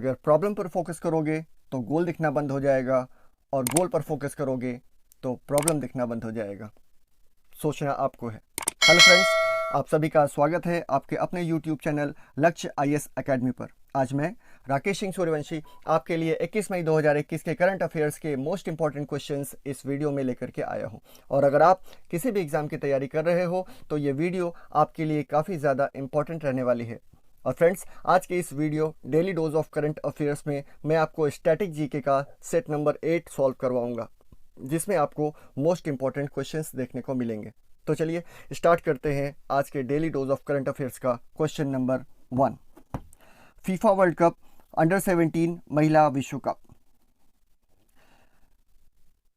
अगर प्रॉब्लम पर फोकस करोगे तो गोल दिखना बंद हो जाएगा, और गोल पर फोकस करोगे तो प्रॉब्लम दिखना बंद हो जाएगा। सोचना आपको है। हेलो फ्रेंड्स, आप सभी का स्वागत है आपके अपने यूट्यूब चैनल लक्ष्य आईएएस एकेडमी पर। आज मैं राकेश सिंह सूर्यवंशी आपके लिए 21 मई 2021 के करंट अफेयर्स के मोस्ट इंपॉर्टेंट क्वेश्चंस इस वीडियो में लेकर के आया हूं। और अगर आप किसी भी एग्जाम की तैयारी कर रहे हो तो ये वीडियो आपके लिए काफ़ी ज़्यादा इंपॉर्टेंट रहने वाली है। और फ्रेंड्स, आज के इस video daily dose of current affairs में मैं आपको स्टैटिक जीके का सेट नंबर 8 सॉल्व करवाऊंगा, जिसमें आपको मोस्ट इंपॉर्टेंट क्वेश्चंस देखने को मिलेंगे। तो चलिए स्टार्ट करते हैं आज के daily dose of current affairs का question number 1। FIFA World Cup under 17 महिला विश्व cup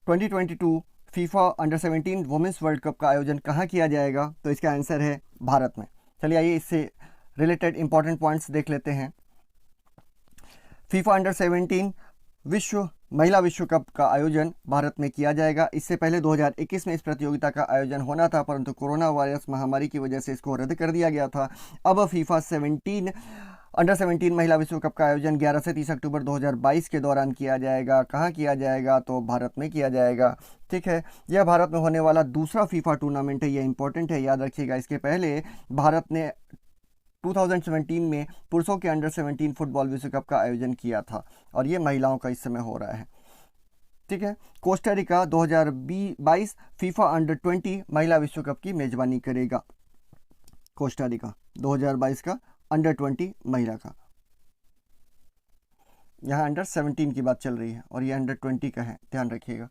2022 FIFA under 17 women's World Cup का आयोजन कहाँ किया जाएगा? तो इसका आंसर है भारत में। चलिए आइए इससे रिलेटेड इंपॉर्टेंट पॉइंट्स देख लेते हैं। फीफा अंडर 17 महिला विश्व कप का आयोजन भारत में किया जाएगा। इससे पहले 2021 में इस प्रतियोगिता का आयोजन होना था, परंतु कोरोना वायरस महामारी की वजह से इसको रद्द कर दिया गया था। अब फीफा अंडर 17 महिला विश्व कप का आयोजन 11 से 30 अक्टूबर 2022 के दौरान किया जाएगा। कहाँ किया जाएगा? तो भारत में किया जाएगा। ठीक है, यह भारत में होने वाला दूसरा फीफा टूर्नामेंट है। यह इंपॉर्टेंट है, याद रखिएगा। इसके पहले भारत ने 2017 में पुरुषों के अंडर 17 फुटबॉल विश्व कप का आयोजन किया था, और ये महिलाओं का इस समय हो रहा है। ठीक है, कोस्टा रिका 2022 फीफा अंडर 20 महिला विश्व कप की मेजबानी करेगा। कोस्टा रिका 2022 का अंडर 20 महिला का। यहाँ अंडर 17 की बात चल रही है और ये अंडर 20 का है, ध्यान रखिएगा।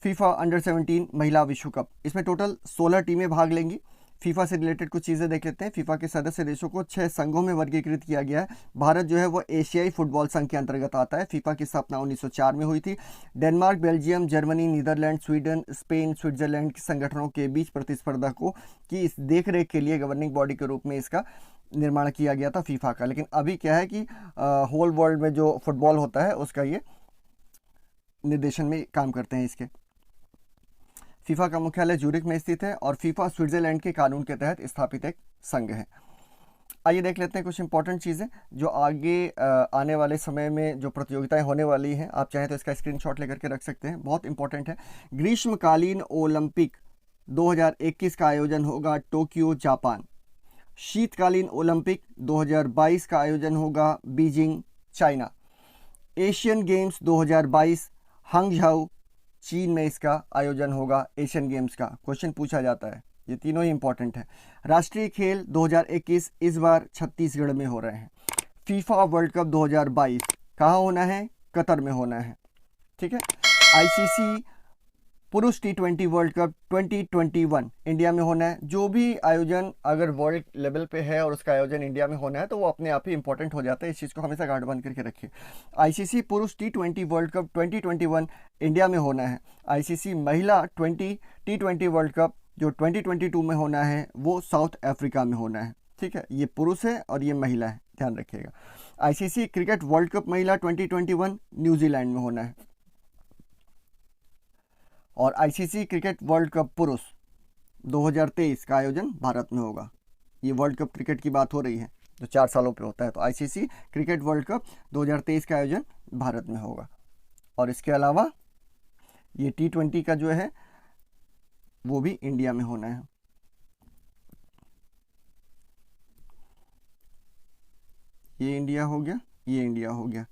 फीफा अंडर 17 महिला विश्व कप, इसमें टोटल 16 टीमें भाग लेंगी। फीफा से रिलेटेड कुछ चीज़ें देख लेते हैं। फीफा के सदस्य देशों को 6 संघों में वर्गीकृत किया गया है। भारत जो है वो एशियाई फुटबॉल संघ के अंतर्गत आता है। फीफा की स्थापना 1904 में हुई थी। Denmark, Belgium, Germany, Netherlands, Sweden, Spain, Switzerland के संगठनों के बीच प्रतिस्पर्धा की इस देखरेख के लिए गवर्निंग बॉडी के रूप में इसका निर्माण किया गया था फीफा का। लेकिन अभी क्या है कि होल वर्ल्ड में जो फुटबॉल होता है उसका ये निर्देशन में काम करते हैं इसके। फीफा का मुख्यालय ज्यूरिख में स्थित है और फीफा स्विट्जरलैंड के कानून के तहत स्थापित एक संघ है। आइए देख लेते हैं कुछ इंपॉर्टेंट चीज़ें जो आगे आने वाले समय में जो प्रतियोगिताएं होने वाली हैं। आप चाहें तो इसका स्क्रीनशॉट लेकर के रख सकते हैं, बहुत इंपॉर्टेंट है। ग्रीष्मकालीन ओलंपिक 2021 का आयोजन होगा टोक्यो, जापान। शीतकालीन ओलंपिक 2022 का आयोजन होगा बीजिंग, चाइना। एशियन गेम्स 2022 हंगझाऊ, चीन में इसका आयोजन होगा। एशियन गेम्स का क्वेश्चन पूछा जाता है, ये तीनों ही इंपॉर्टेंट है। राष्ट्रीय खेल 2021 इस बार छत्तीसगढ़ में हो रहे हैं। फीफा वर्ल्ड कप 2022 कहाँ होना है? कतर में होना है। ठीक है, आईसीसी पुरुष T20 वर्ल्ड कप 2021 इंडिया में होना है। जो भी आयोजन अगर वर्ल्ड लेवल पे है और उसका आयोजन इंडिया में होना है तो वो अपने आप ही इंपॉर्टेंट हो जाता है। इस चीज़ को हमेशा गांठ बांध करके रखिए। आईसीसी पुरुष T20 वर्ल्ड कप 2021 इंडिया में होना है। आईसीसी महिला T20 वर्ल्ड कप जो 2022 में होना है वो साउथ अफ्रीका में होना है। ठीक है, ये पुरुष है और ये महिला है, ध्यान रखिएगा। आईसीसी क्रिकेट वर्ल्ड कप महिला 2021 न्यूजीलैंड में होना है। और आईसीसी क्रिकेट वर्ल्ड कप पुरुष 2023 का आयोजन भारत में होगा। ये वर्ल्ड कप क्रिकेट की बात हो रही है जो 4 सालों पे होता है, तो आईसीसी क्रिकेट वर्ल्ड कप 2023 का आयोजन भारत में होगा। और इसके अलावा ये T20 का जो है वो भी इंडिया में होना है। ये इंडिया हो गया, ये इंडिया हो गया,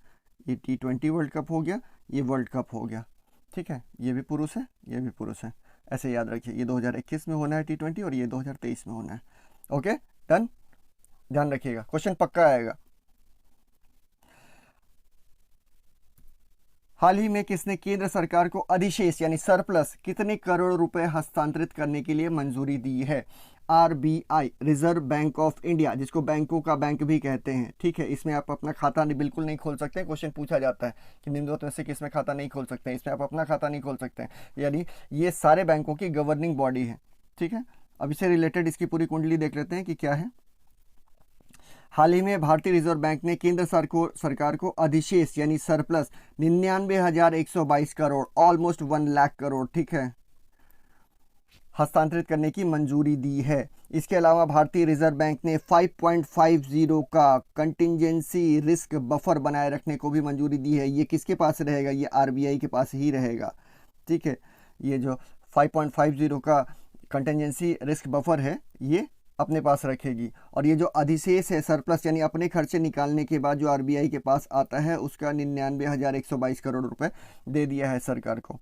ये T20 वर्ल्ड कप हो गया, ये वर्ल्ड कप हो गया। ठीक है, ये भी पुरुष है, ये भी पुरुष है, ऐसे याद रखिए। ये 2021 में होना है T20 और ये 2023 में होना है। ओके, डन, ध्यान रखिएगा, क्वेश्चन पक्का आएगा। हाल ही में किसने केंद्र सरकार को अधिशेष यानी सरप्लस कितने करोड़ रुपए हस्तांतरित करने के लिए मंजूरी दी है? RBI, reserve bank of India, जिसको बैंकों का बैंक भी कहते हैं। ठीक है, इसमें आप अपना खाता बिल्कुल नहीं खोल सकते। क्वेश्चन पूछा जाता है कि निम्नलिखित में से किसमें खाता नहीं खोल सकते हैं, इसमें आप अपना खाता नहीं खोल सकते हैं। यानी ये सारे बैंकों की गवर्निंग बॉडी है। ठीक है, अब इससे रिलेटेड इसकी पूरी कुंडली देख लेते हैं कि क्या है। हाल ही में भारतीय रिजर्व बैंक ने केंद्र सरकार को अधिशेष यानी सरप्लस 99,122 करोड़, ऑलमोस्ट 1 लाख करोड़, ठीक है, हस्तांतरित करने की मंजूरी दी है। इसके अलावा भारतीय रिजर्व बैंक ने 5.50 का कंटिजेंसी रिस्क बफर बनाए रखने को भी मंजूरी दी है। ये किसके पास रहेगा? ये आरबीआई के पास ही रहेगा। ठीक है, ये जो 5.50 का कंटिजेंसी रिस्क बफर है ये अपने पास रखेगी। और ये जो अधिशेष है सरप्लस यानी अपने खर्चे निकालने के बाद जो आरबीआई के पास आता है उसका 99,122 करोड़ रुपए दे दिया है सरकार को।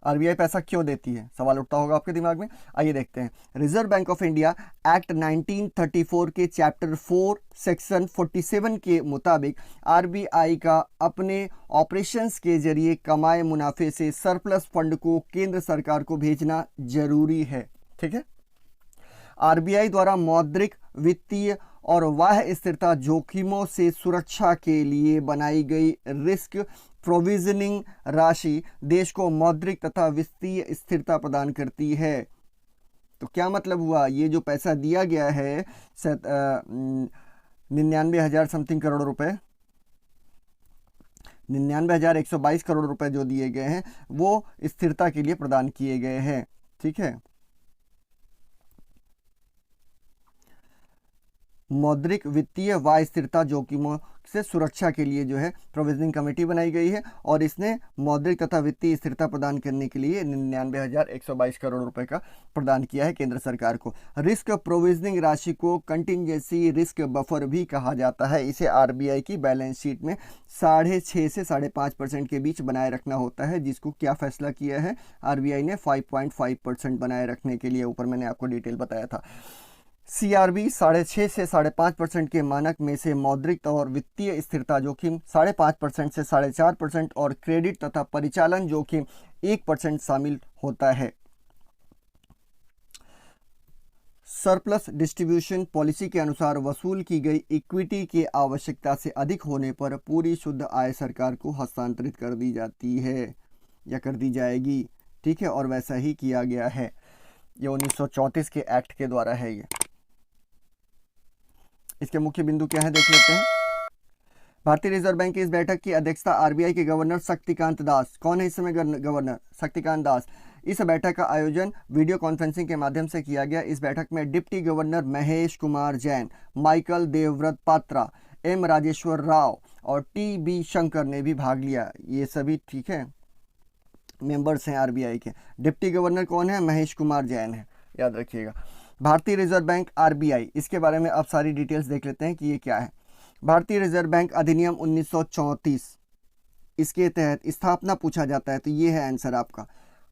आरबीआई पैसा क्यों देती है, सवाल उठता होगा आपके दिमाग में। आइए देखते हैं। Reserve bank of India act 1934 के चैप्टर 4 सेक्शन 47 के मुताबिक आरबीआई का अपने ऑपरेशंस के जरिए कमाए मुनाफे से सरप्लस फंड को केंद्र सरकार को भेजना जरूरी है। ठीक है, आरबीआई द्वारा मौद्रिक, वित्तीय और बाह्य स्थिरता जोखिमों से सुरक्षा के लिए बनाई गई रिस्क प्रोविजनिंग राशि देश को मौद्रिक तथा वित्तीय स्थिरता प्रदान करती है। तो क्या मतलब हुआ? ये जो पैसा दिया गया है 99,000 समथिंग करोड़ रुपए, 99,122 करोड़ रुपए जो दिए गए हैं वो स्थिरता के लिए प्रदान किए गए हैं। ठीक है, मौद्रिक, वित्तीय व स्थिरता जोखिमों से सुरक्षा के लिए जो है प्रोविजनिंग कमेटी बनाई गई है और इसने मौद्रिक तथा वित्तीय स्थिरता प्रदान करने के लिए 99,122 करोड़ रुपए का प्रदान किया है केंद्र सरकार को। रिस्क प्रोविजनिंग राशि को कंटिजेंसी रिस्क बफर भी कहा जाता है। इसे आरबीआई की बैलेंस शीट में 6.5 से 5.5% के बीच बनाए रखना होता है, जिसको क्या फैसला किया है आरबीआई ने? 5.5% बनाए रखने के लिए। ऊपर मैंने आपको डिटेल बताया था। सीआरबी 6.5 से 5.5% के मानक में से मौद्रिक और वित्तीय स्थिरता जोखिम 5.5% से 4.5% और क्रेडिट तथा परिचालन जोखिम 1% शामिल होता है। सरप्लस डिस्ट्रीब्यूशन पॉलिसी के अनुसार वसूल की गई इक्विटी के आवश्यकता से अधिक होने पर पूरी शुद्ध आय सरकार को हस्तांतरित कर दी जाती है या कर दी जाएगी। ठीक है, और वैसा ही किया गया है। ये 1934 के एक्ट के द्वारा है। ये इसके मुख्य बिंदु क्या है देख लेते हैं। भारतीय रिजर्व बैंक की इस बैठक की अध्यक्षता आरबीआई के गवर्नर शक्तिकांत दास। कौन है इस समय गवर्नर? शक्तिकांत दास। इस बैठक का आयोजन वीडियो कॉन्फ्रेंसिंग के माध्यम से किया गया। इस बैठक में deputy governor Mahesh Kumar Jain, Michael Debabrata Patra, M Rajeshwar Rao और टी.बी. शंकर ने भी भाग लिया। ये सभी ठीक है मेंबर्स हैं आरबीआई के। डिप्टी गवर्नर कौन है? महेश कुमार जैन है, याद रखिएगा। भारतीय रिजर्व बैंक आरबीआई, इसके बारे में अब सारी डिटेल्स देख लेते हैं कि ये क्या है। भारतीय रिजर्व बैंक अधिनियम 1934, इसके तहत स्थापना पूछा जाता है तो ये है आंसर आपका।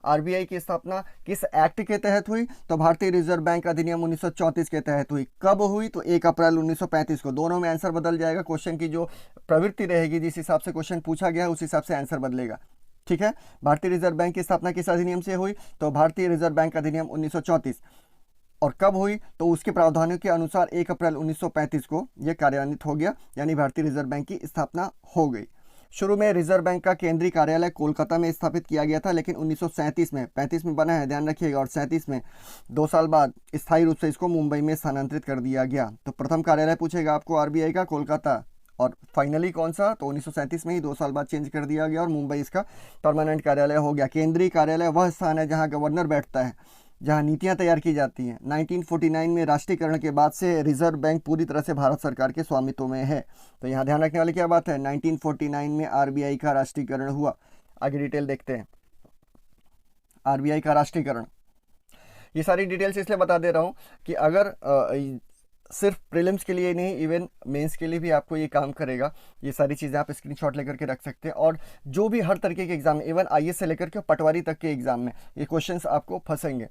आरबीआई की स्थापना किस एक्ट के तहत हुई? तो भारतीय रिजर्व बैंक अधिनियम 1934 के तहत हुई। कब हुई? तो 1 अप्रैल 1935 को। दोनों में आंसर बदल जाएगा। क्वेश्चन की जो प्रवृत्ति रहेगी, जिस हिसाब से क्वेश्चन पूछा गया उस हिसाब से आंसर बदलेगा। ठीक है, भारतीय रिजर्व बैंक की स्थापना किस अधिनियम से हुई? तो भारतीय रिजर्व बैंक अधिनियम 1934। और कब हुई? तो उसके प्रावधानों के अनुसार 1 अप्रैल 1935 को यह कार्यान्वित हो गया, यानी भारतीय रिजर्व बैंक की स्थापना हो गई। शुरू में रिजर्व बैंक का केंद्रीय कार्यालय कोलकाता में स्थापित किया गया था, लेकिन 1937 में, 35 में बना है ध्यान रखिएगा, और 37 में 2 साल बाद स्थायी रूप से इसको मुंबई में स्थानांतरित कर दिया गया। तो प्रथम कार्यालय पूछेगा आपको आरबीआई का कोलकाता, और फाइनली कौन सा? तो 1937 में ही 2 साल बाद चेंज कर दिया गया और मुंबई इसका परमानेंट कार्यालय हो गया। केंद्रीय कार्यालय वह स्थान है जहां गवर्नर बैठता है, जहां नीतियां तैयार की जाती हैं। 1949 में राष्ट्रीयकरण के बाद से रिजर्व बैंक पूरी तरह से भारत सरकार के स्वामित्व में है। तो यहाँ ध्यान रखने वाली क्या बात है? 1949 में आरबीआई का राष्ट्रीयकरण हुआ। आगे डिटेल देखते हैं। आरबीआई का राष्ट्रीयकरण, ये सारी डिटेल्स इसलिए बता दे रहा हूँ कि अगर सिर्फ प्रीलिम्स के लिए नहीं, इवन मेंस के लिए भी आपको ये काम करेगा। ये सारी चीज़ें आप स्क्रीनशॉट लेकर के रख सकते हैं। और जो भी हर तरीके के एग्जाम में, इवन आईएएस से लेकर के पटवारी तक के एग्जाम में ये क्वेश्चंस आपको फंसेंगे।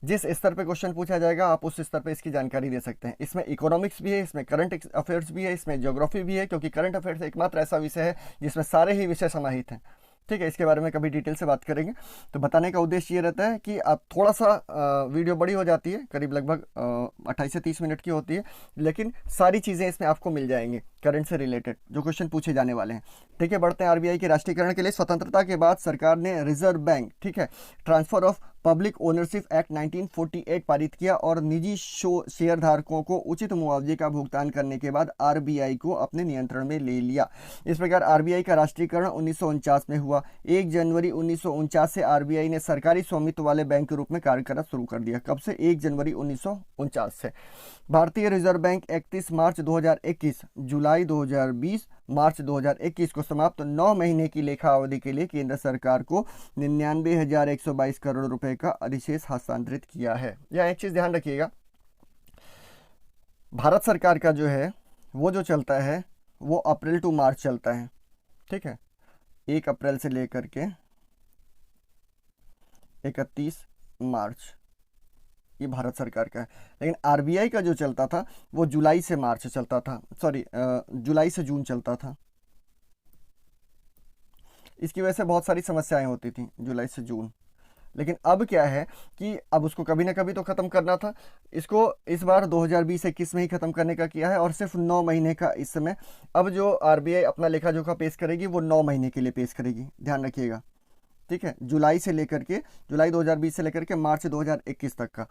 जिस स्तर पे क्वेश्चन पूछा जाएगा आप उस स्तर पे इसकी जानकारी दे सकते हैं। इसमें इकोनॉमिक्स भी है, इसमें करंट अफेयर्स भी है, इसमें ज्योग्राफी भी है, क्योंकि करंट अफेयर्स एकमात्र ऐसा विषय है जिसमें सारे ही विषय समाहित हैं। ठीक है, इसके बारे में कभी डिटेल से बात करेंगे। तो बताने का उद्देश्य ये रहता है कि आप थोड़ा सा वीडियो बड़ी हो जाती है, करीब लगभग 28 से 30 मिनट की होती है, लेकिन सारी चीज़ें इसमें आपको मिल जाएंगी करंट से रिलेटेड जो क्वेश्चन पूछे जाने वाले हैं। ठीक है, बढ़ते हैं आरबीआई के राष्ट्रीयकरण के लिए। स्वतंत्रता के बाद सरकार ने रिजर्व बैंक, ठीक है, transfer of public ownership act 1948 पारित किया और निजी शेयर धारकों को उचित मुआवजे का भुगतान करने के बाद आरबीआई को अपने नियंत्रण में ले लिया। इस प्रकार आरबीआई का राष्ट्रीयकरण 1949 में हुआ। 1 जनवरी 1949 से आरबीआई ने सरकारी स्वामित्व वाले बैंक के रूप में कार्य करना शुरू कर दिया। कब से? 1 जनवरी 1949 से। भारतीय रिजर्व बैंक 31 मार्च 2021, जुलाई 2020, मार्च 2021 को समाप्त 9 महीने की लेखा अवधि के लिए केंद्र सरकार को 99,122 करोड़ रुपए का अधिशेष हस्तांतरित किया है। यह एक चीज ध्यान रखिएगा, भारत सरकार का जो है वो जो चलता है वो अप्रैल टू मार्च चलता है, ठीक है, 1 अप्रैल से लेकर के 31 मार्च, ये भारत सरकार का है। लेकिन आरबीआई का जो चलता था वो जुलाई से मार्च चलता था, सॉरी जुलाई से जून चलता था। इसकी वजह से बहुत सारी समस्याएं होती थी, जुलाई से जून। लेकिन अब क्या है कि अब उसको कभी ना कभी तो ख़त्म करना था। इसको इस बार 2020-21 में ही ख़त्म करने का किया है और सिर्फ 9 महीने का इस समय। अब जो आरबीआई अपना लेखा जोखा पेश करेगी वो 9 महीने के लिए पेश करेगी, ध्यान रखिएगा, ठीक है, जुलाई 2020 से लेकर के मार्च 2021 तक का।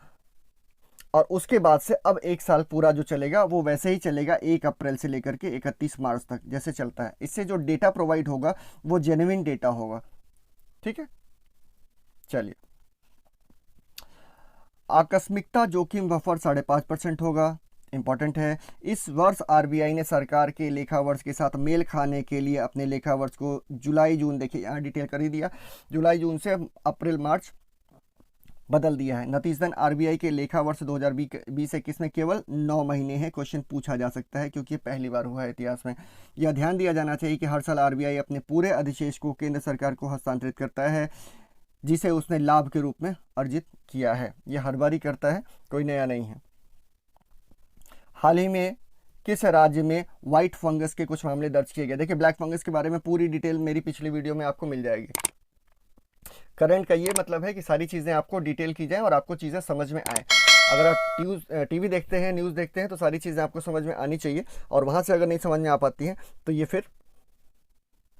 और उसके बाद से अब 1 साल पूरा जो चलेगा वो वैसे ही चलेगा, 1 अप्रैल से लेकर के 31 मार्च तक जैसे चलता है। इससे जो डेटा प्रोवाइड होगा वो जेन्युइन डेटा होगा, ठीक है। चलिए, आकस्मिकता जोखिम बफर 5.5% होगा, इंपॉर्टेंट है। इस वर्ष आरबीआई ने सरकार के लेखा वर्ष के साथ मेल खाने के लिए अपने लेखा वर्ष को जुलाई जून, देखिए यहाँ डिटेल कर ही दिया, जुलाई जून से अप्रैल मार्च बदल दिया है। नतीजतन आरबीआई के लेखा वर्ष 2020-21 में केवल 9 महीने हैं। क्वेश्चन पूछा जा सकता है क्योंकि पहली बार हुआ है इतिहास में। यह ध्यान दिया जाना चाहिए कि हर साल आरबीआई अपने पूरे अधिशेष को केंद्र सरकार को हस्तांतरित करता है जिसे उसने लाभ के रूप में अर्जित किया है। यह हर बार ही करता है, कोई नया नहीं है। हाल ही में किस राज्य में व्हाइट फंगस के कुछ मामले दर्ज किए गए? देखिए, ब्लैक फंगस के बारे में पूरी डिटेल मेरी पिछली वीडियो में आपको मिल जाएगी। करंट का ये मतलब है कि सारी चीज़ें आपको डिटेल की जाए और आपको चीज़ें समझ में आए। अगर आप टीवी देखते हैं, न्यूज़ देखते हैं तो सारी चीज़ें आपको समझ में आनी चाहिए, और वहाँ से अगर नहीं समझ में आ पाती हैं तो ये फिर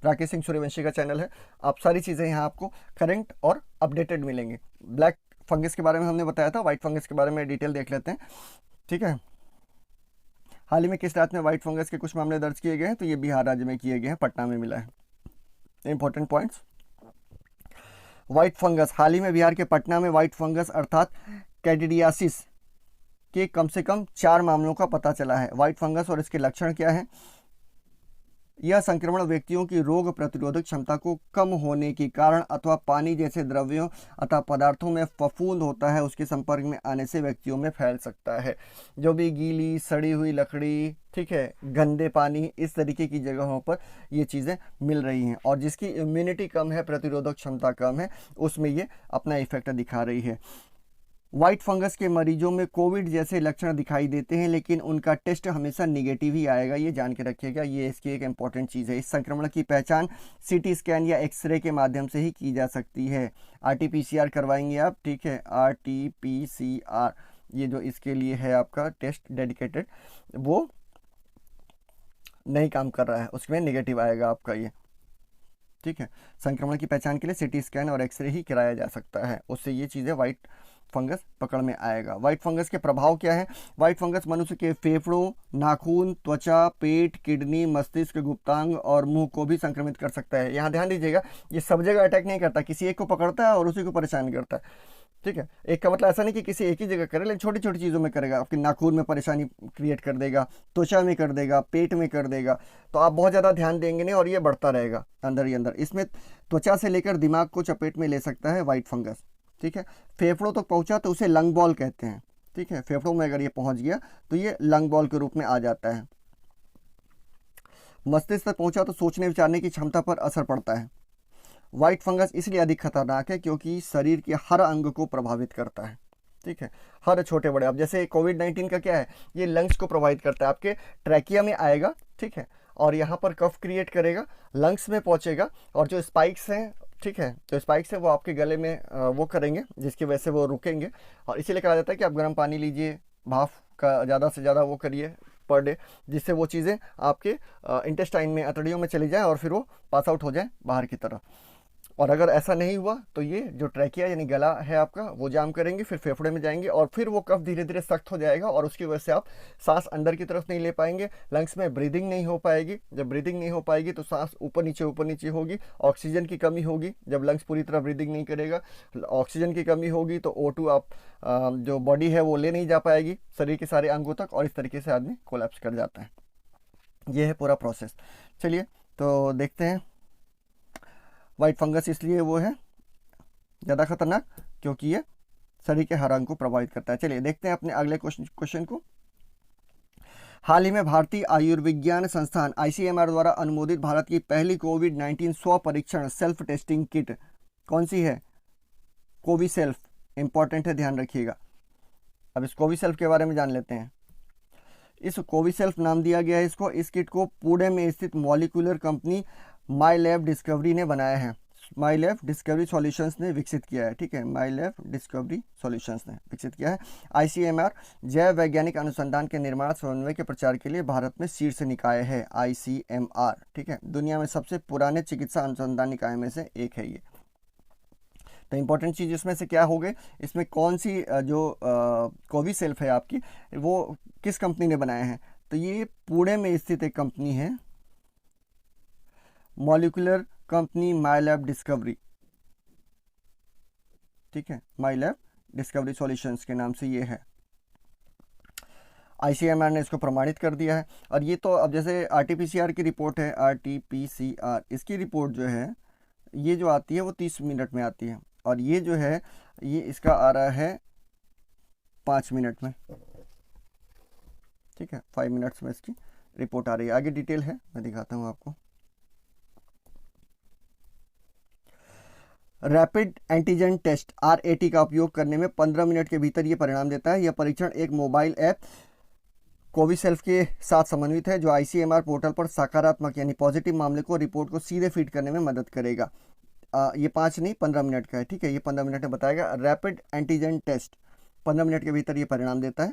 राकेश सिंह सूर्यवंशी का चैनल है, आप सारी चीज़ें यहाँ आपको करंट और अपडेटेड मिलेंगे। ब्लैक फंगस के बारे में हमने बताया था, व्हाइट फंगस के बारे में डिटेल देख लेते हैं, ठीक है। हाल ही में किस राज्य में व्हाइट फंगस के कुछ मामले दर्ज किए गए हैं? तो ये बिहार राज्य में किए गए हैं, पटना में मिला है। इंपॉर्टेंट पॉइंट्स, व्हाइट फंगस, हाल ही में बिहार के पटना में व्हाइट फंगस अर्थात कैंडिडियासिस के कम से कम 4 मामलों का पता चला है। व्हाइट फंगस और इसके लक्षण क्या है? यह संक्रमण व्यक्तियों की रोग प्रतिरोधक क्षमता को कम होने के कारण अथवा पानी जैसे द्रव्यों अथवा पदार्थों में फफूंद होता है उसके संपर्क में आने से व्यक्तियों में फैल सकता है। जो भी गीली सड़ी हुई लकड़ी, ठीक है, गंदे पानी, इस तरीके की जगहों पर ये चीज़ें मिल रही हैं और जिसकी इम्यूनिटी कम है, प्रतिरोधक क्षमता कम है, उसमें ये अपना इफेक्ट दिखा रही है। व्हाइट फंगस के मरीजों में कोविड जैसे लक्षण दिखाई देते हैं लेकिन उनका टेस्ट हमेशा निगेटिव ही आएगा, ये जान के रखिएगा, ये इसकी एक इम्पॉर्टेंट चीज़ है। इस संक्रमण की पहचान सीटी स्कैन या एक्सरे के माध्यम से ही की जा सकती है। आरटीपीसीआर करवाएंगे आप, ठीक है, आरटीपीसीआर, ये जो इसके लिए है आपका टेस्ट डेडिकेटेड, वो नहीं काम कर रहा है, उसमें निगेटिव आएगा आपका ये, ठीक है। संक्रमण की पहचान के लिए सीटी स्कैन और एक्सरे ही कराया जा सकता है, उससे ये चीज़ें व्हाइट फंगस पकड़ में आएगा। व्हाइट फंगस के प्रभाव क्या है? व्हाइट फंगस मनुष्य के फेफड़ों, नाखून, त्वचा, पेट, किडनी, मस्तिष्क, गुप्तांग और मुंह को भी संक्रमित कर सकता है। यहाँ ध्यान दीजिएगा, ये सब जगह अटैक नहीं करता, किसी एक को पकड़ता है और उसी को परेशान करता है, ठीक है। एक का मतलब ऐसा नहीं कि किसी एक ही जगह करे, लेकिन छोटी छोटी चीज़ों में करेगा। आपके नाखून में परेशानी क्रिएट कर देगा, त्वचा में कर देगा, पेट में कर देगा, तो आप बहुत ज़्यादा ध्यान देंगे नहीं और ये बढ़ता रहेगा अंदर ही अंदर। इसमें त्वचा से लेकर दिमाग को चपेट में ले सकता है व्हाइट फंगस, ठीक है। फेफड़ों तक पहुंचा तो उसे लंग बॉल कहते हैं, ठीक है। फेफड़ों में अगर ये पहुंच गया तो ये लंग बॉल के रूप में आ जाता है। मस्तिष्क तक पहुंचा तो सोचने विचारने की क्षमता पर असर पड़ता है। व्हाइट फंगस इसलिए अधिक खतरनाक है क्योंकि शरीर के हर अंग को प्रभावित करता है, ठीक है, हर छोटे बड़े। अब जैसे कोविड-19 का क्या है, ये लंग्स को प्रभावित करता है, आपके ट्रैकिया में आएगा, ठीक है, और यहाँ पर कफ क्रिएट करेगा, लंग्स में पहुँचेगा और जो स्पाइक्स हैं, ठीक है, तो स्पाइक्स है वो आपके गले में वो करेंगे जिसकी वजह से वो रुकेंगे। और इसीलिए कहा जाता है कि आप गर्म पानी लीजिए, भाप का ज़्यादा से ज़्यादा वो करिए पर डे, जिससे वो चीज़ें आपके इंटेस्टाइन में, अतड़ियों में चली जाए और फिर वो पास आउट हो जाए बाहर की तरफ। और अगर ऐसा नहीं हुआ तो ये जो ट्रैकिया यानी गला है आपका वो जाम करेंगे, फिर फेफड़े में जाएंगे और फिर वो कफ धीरे धीरे सख्त हो जाएगा और उसकी वजह से आप सांस अंदर की तरफ नहीं ले पाएंगे, लंग्स में ब्रीदिंग नहीं हो पाएगी। जब ब्रीदिंग नहीं हो पाएगी तो सांस ऊपर नीचे होगी, ऑक्सीजन की कमी होगी। जब लंग्स पूरी तरह ब्रीदिंग नहीं करेगा, ऑक्सीजन की कमी होगी तो O2 आप जो बॉडी है वो ले नहीं जा पाएगी शरीर के सारे अंगों तक, और इस तरीके से आदमी कोलैप्स कर जाता है। ये है पूरा प्रोसेस। चलिए तो देखते हैं। वाइट फंगस इसलिए वो है ज़्यादा खतरनाक क्योंकि ये शरीर के हर अंग को प्रभावित करता है। चलिए देखते हैं अपने अगले क्वेश्चन को। हाल ही में भारतीय आयुर्विज्ञान संस्थान ICMR द्वारा अनुमोदित भारत की पहली कोविड-19 स्व परीक्षण सेल्फ टेस्टिंग किट कौन सी है? कोविसेल्फ। इंपॉर्टेंट है, ध्यान रखिएगा। अब इस कोविसेल्फ के बारे में जान लेते हैं। इस कोविसेल्फ नाम दिया गया है इसको। इस किट को पुणे में स्थित मॉलिक्यूलर कंपनी माईलैब डिस्कवरी ने बनाया है। माईलैब डिस्कवरी सॉल्यूशंस ने विकसित किया है। ठीक है, माईलैब डिस्कवरी सॉल्यूशंस ने विकसित किया है। ICMR जैव वैज्ञानिक अनुसंधान के निर्माण समन्वय के प्रचार के लिए भारत में शीर्ष निकाय है ICMR। ठीक है, दुनिया में सबसे पुराने चिकित्सा अनुसंधान निकाय में से एक है ये। तो इंपॉर्टेंट चीज़ इसमें से क्या हो गए, इसमें कौन सी जो कोविसेल्फ है आपकी वो किस कंपनी ने बनाया है? तो ये पुणे में स्थित एक कंपनी है, मॉलिक्यूलर कंपनी माईलैब डिस्कवरी। ठीक है, माईलैब डिस्कवरी सॉल्यूशंस के नाम से ये है। ICMR ने इसको प्रमाणित कर दिया है। और ये तो अब जैसे RT-PCR की रिपोर्ट है, RT-PCR इसकी रिपोर्ट जो है ये जो आती है वो 30 मिनट में आती है, और ये जो है ये इसका आ रहा है 5 मिनट में। ठीक है, 5 मिनट्स में इसकी रिपोर्ट आ रही है। आगे डिटेल है, मैं दिखाता हूँ आपको। रैपिड एंटीजन टेस्ट RAT का उपयोग करने में 15 मिनट के भीतर ये परिणाम देता है। यह परीक्षण एक मोबाइल ऐप कोविसेल्फ के साथ समन्वित है जो ICMR पोर्टल पर सकारात्मक यानी पॉजिटिव मामले को रिपोर्ट को सीधे फीड करने में मदद करेगा। ये 5 नहीं 15 मिनट का है। ठीक है, ये 15 मिनट में बताएगा। रैपिड एंटीजन टेस्ट 15 मिनट के भीतर ये परिणाम देता है,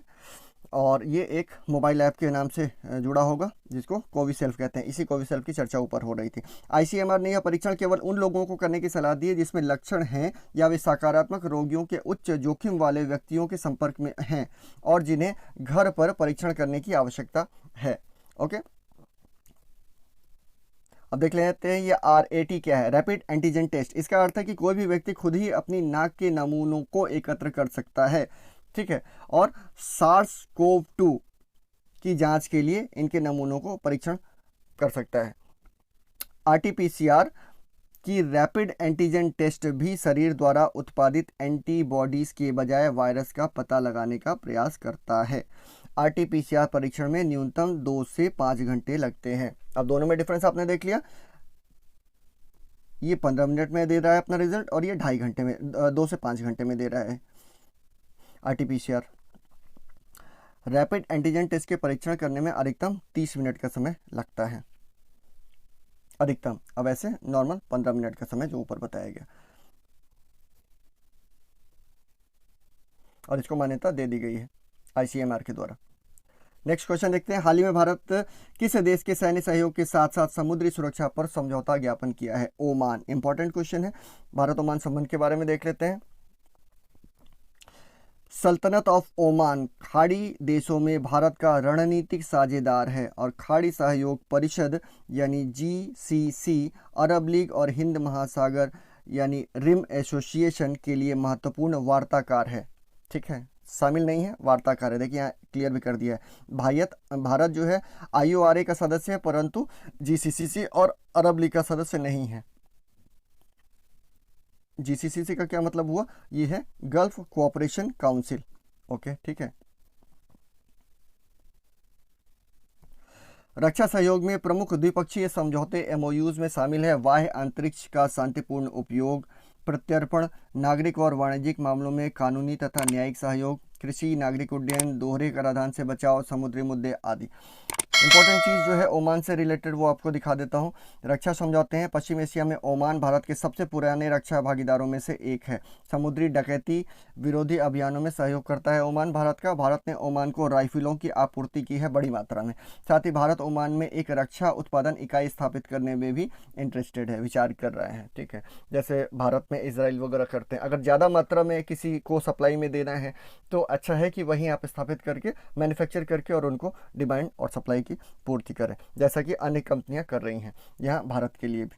और ये एक मोबाइल ऐप के नाम से जुड़ा होगा जिसको कोविसेल्फ कहते हैं। इसी कोविसेल्फ की चर्चा ऊपर हो रही थी। ICMR ने यह परीक्षण केवल उन लोगों को करने की सलाह दी है जिसमें लक्षण हैं या वे सकारात्मक रोगियों के उच्च जोखिम वाले व्यक्तियों के संपर्क में हैं और जिन्हें घर पर परीक्षण करने की आवश्यकता है। ओके, अब देख लेते हैं ये RAT क्या है। रैपिड एंटीजन टेस्ट, इसका अर्थ है कि कोई भी व्यक्ति खुद ही अपनी नाक के नमूनों को एकत्र कर सकता है। ठीक है, और SARS-CoV-2 की जांच के लिए इनके नमूनों को परीक्षण कर सकता है। RT-PCR की रैपिड एंटीजन टेस्ट भी शरीर द्वारा उत्पादित एंटीबॉडीज के बजाय वायरस का पता लगाने का प्रयास करता है। RT-PCR परीक्षण में न्यूनतम 2 से 5 घंटे लगते हैं। अब दोनों में डिफरेंस आपने देख लिया। ये 15 मिनट में दे रहा है अपना रिजल्ट, और ये 2.5 घंटे में 2 से 5 घंटे में दे रहा है RT-PCR। रैपिड एंटीजन टेस्ट के परीक्षण करने में अधिकतम 30 मिनट का समय लगता है, अधिकतम। अब ऐसे नॉर्मल 15 मिनट का समय जो ऊपर बताया गया, और इसको मान्यता दे दी गई है ICMR के द्वारा। नेक्स्ट क्वेश्चन देखते हैं। हाल ही में भारत किस देश के सैन्य सहयोग के साथ साथ समुद्री सुरक्षा पर समझौता ज्ञापन किया है? ओमान। इंपॉर्टेंट क्वेश्चन है, भारत ओमान संबंध के बारे में देख लेते हैं। सल्तनत ऑफ ओमान खाड़ी देशों में भारत का रणनीतिक साझेदार है और खाड़ी सहयोग परिषद यानी GCC, अरब लीग और हिंद महासागर यानी रिम एसोसिएशन के लिए महत्वपूर्ण वार्ताकार है। ठीक है, शामिल नहीं है, वार्ताकार है। देखिए यहाँ क्लियर भी कर दिया है। भारत जो है IORA का सदस्य है परंतु GCC और अरब लीग का सदस्य नहीं है। GCC का क्या मतलब हुआ? ये है गल्फ कोऑपरेशन काउंसिल। ओके, ठीक है। रक्षा सहयोग में प्रमुख द्विपक्षीय समझौते MOUs में शामिल है बाह्य अंतरिक्ष का शांतिपूर्ण उपयोग, प्रत्यर्पण, नागरिक और वाणिज्यिक मामलों में कानूनी तथा न्यायिक सहयोग, कृषि, नागरिक उड्डयन, दोहरे कराधान से बचाव, समुद्री मुद्दे आदि। इंपॉर्टेंट चीज़ जो है ओमान से रिलेटेड वो आपको दिखा देता हूँ। रक्षा समझौते हैं। पश्चिम एशिया में ओमान भारत के सबसे पुराने रक्षा भागीदारों में से एक है। समुद्री डकैती विरोधी अभियानों में सहयोग करता है ओमान भारत का। भारत ने ओमान को राइफलों की आपूर्ति की है बड़ी मात्रा में। साथ ही भारत ओमान में एक रक्षा उत्पादन इकाई स्थापित करने में भी इंटरेस्टेड है, विचार कर रहे हैं। ठीक है, जैसे भारत में इसराइल वगैरह करते हैं, अगर ज़्यादा मात्रा में किसी को सप्लाई में देना है तो अच्छा है कि वहीं आप स्थापित करके मैन्युफैक्चर करके और उनको डिमांड और सप्लाई की पूर्ति करें, जैसा कि अन्य कंपनियां कर रही हैं यहाँ भारत के लिए भी।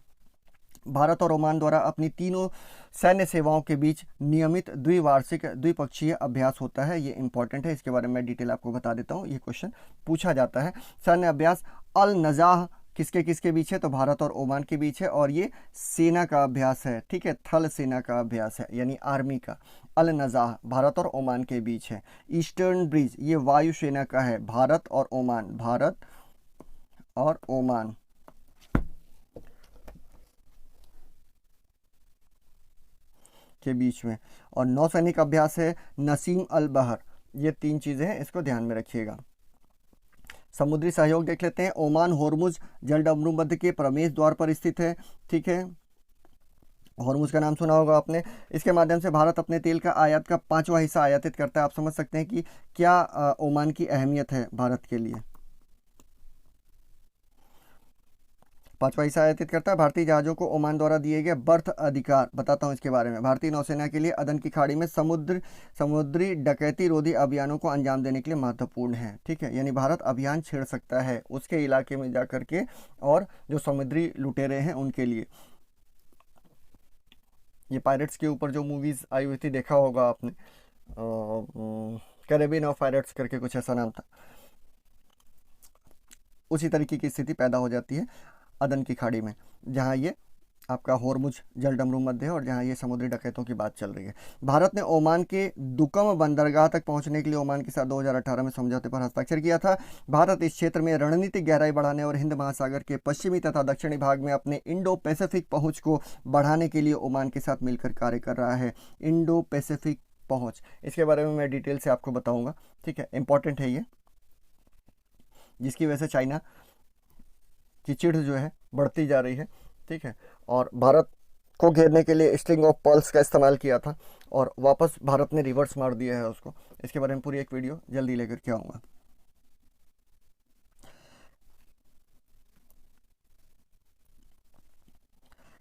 भारत और ओमान द्वारा अपनी तीनों सैन्य सेवाओं के बीच नियमित द्विवार्षिक द्विपक्षीय अभ्यास होता है। ये इंपॉर्टेंट है, इसके बारे में डिटेल आपको बता देता हूँ, ये क्वेश्चन पूछा जाता है। सैन्य अभ्यास अल नजाह किसके किसके बीच है, तो भारत और ओमान के बीच है, और ये सेना का अभ्यास है। ठीक है, थल सेना का अभ्यास है, यानी आर्मी का। अल नजाह भारत और ओमान के बीच है। ईस्टर्न ब्रिज ये वायुसेना का है, भारत और ओमान, भारत और ओमान के बीच में। और नौसैनिक अभ्यास है नसीम अल बहर। ये तीन चीज़ें हैं, इसको ध्यान में रखिएगा। समुद्री सहयोग देख लेते हैं। ओमान होर्मुज जलडमरू मध्य के प्रवेश द्वार पर स्थित है। ठीक है, होर्मुज का नाम सुना होगा आपने। इसके माध्यम से भारत अपने तेल का आयात का 5वां हिस्सा आयातित करता है। आप समझ सकते हैं कि क्या ओमान की अहमियत है भारत के लिए। 5वां हिस्सा आयातित करता है। भारतीय जहाज़ों को ओमान द्वारा दिए गए बर्थ अधिकार, बताता हूँ इसके बारे में। भारतीय नौसेना के लिए अदन की खाड़ी में समुद्री डकैती रोधी अभियानों को अंजाम देने के लिए महत्वपूर्ण है। ठीक है, यानी भारत अभियान छेड़ सकता है उसके इलाके में जा करके, और जो समुद्री लुटेरे हैं उनके लिए। ये पायरेट्स के ऊपर जो मूवीज़ आई हुई थी देखा होगा आपने, कैरेबियन ऑफ पायरेट्स करके कुछ ऐसा नाम था। उसी तरीके की स्थिति पैदा हो जाती है अदन की खाड़ी में, जहाँ ये आपका होर्मुज जलडमरू मध्य है और जहाँ ये समुद्री डकैतों की बात चल रही है। भारत ने ओमान के दुकम बंदरगाह तक पहुंचने के लिए ओमान के साथ 2018 में समझौते पर हस्ताक्षर किया था। भारत इस क्षेत्र में रणनीतिक गहराई बढ़ाने और हिंद महासागर के पश्चिमी तथा दक्षिणी भाग में अपने इंडो पैसिफिक पहुंच को बढ़ाने के लिए ओमान के साथ मिलकर कार्य कर रहा है। इंडो पैसिफिक पहुंच, इसके बारे में मैं डिटेल से आपको बताऊंगा। ठीक है, इंपॉर्टेंट है ये, जिसकी वजह से चाइना की चिढ़ जो है बढ़ती जा रही है। ठीक है, और भारत को घेरने के लिए स्ट्रिंग ऑफ पर्ल्स का इस्तेमाल किया था और वापस भारत ने रिवर्स मार दिया है उसको। इसके बारे में पूरी एक वीडियो जल्दी लेकर के आऊँगा।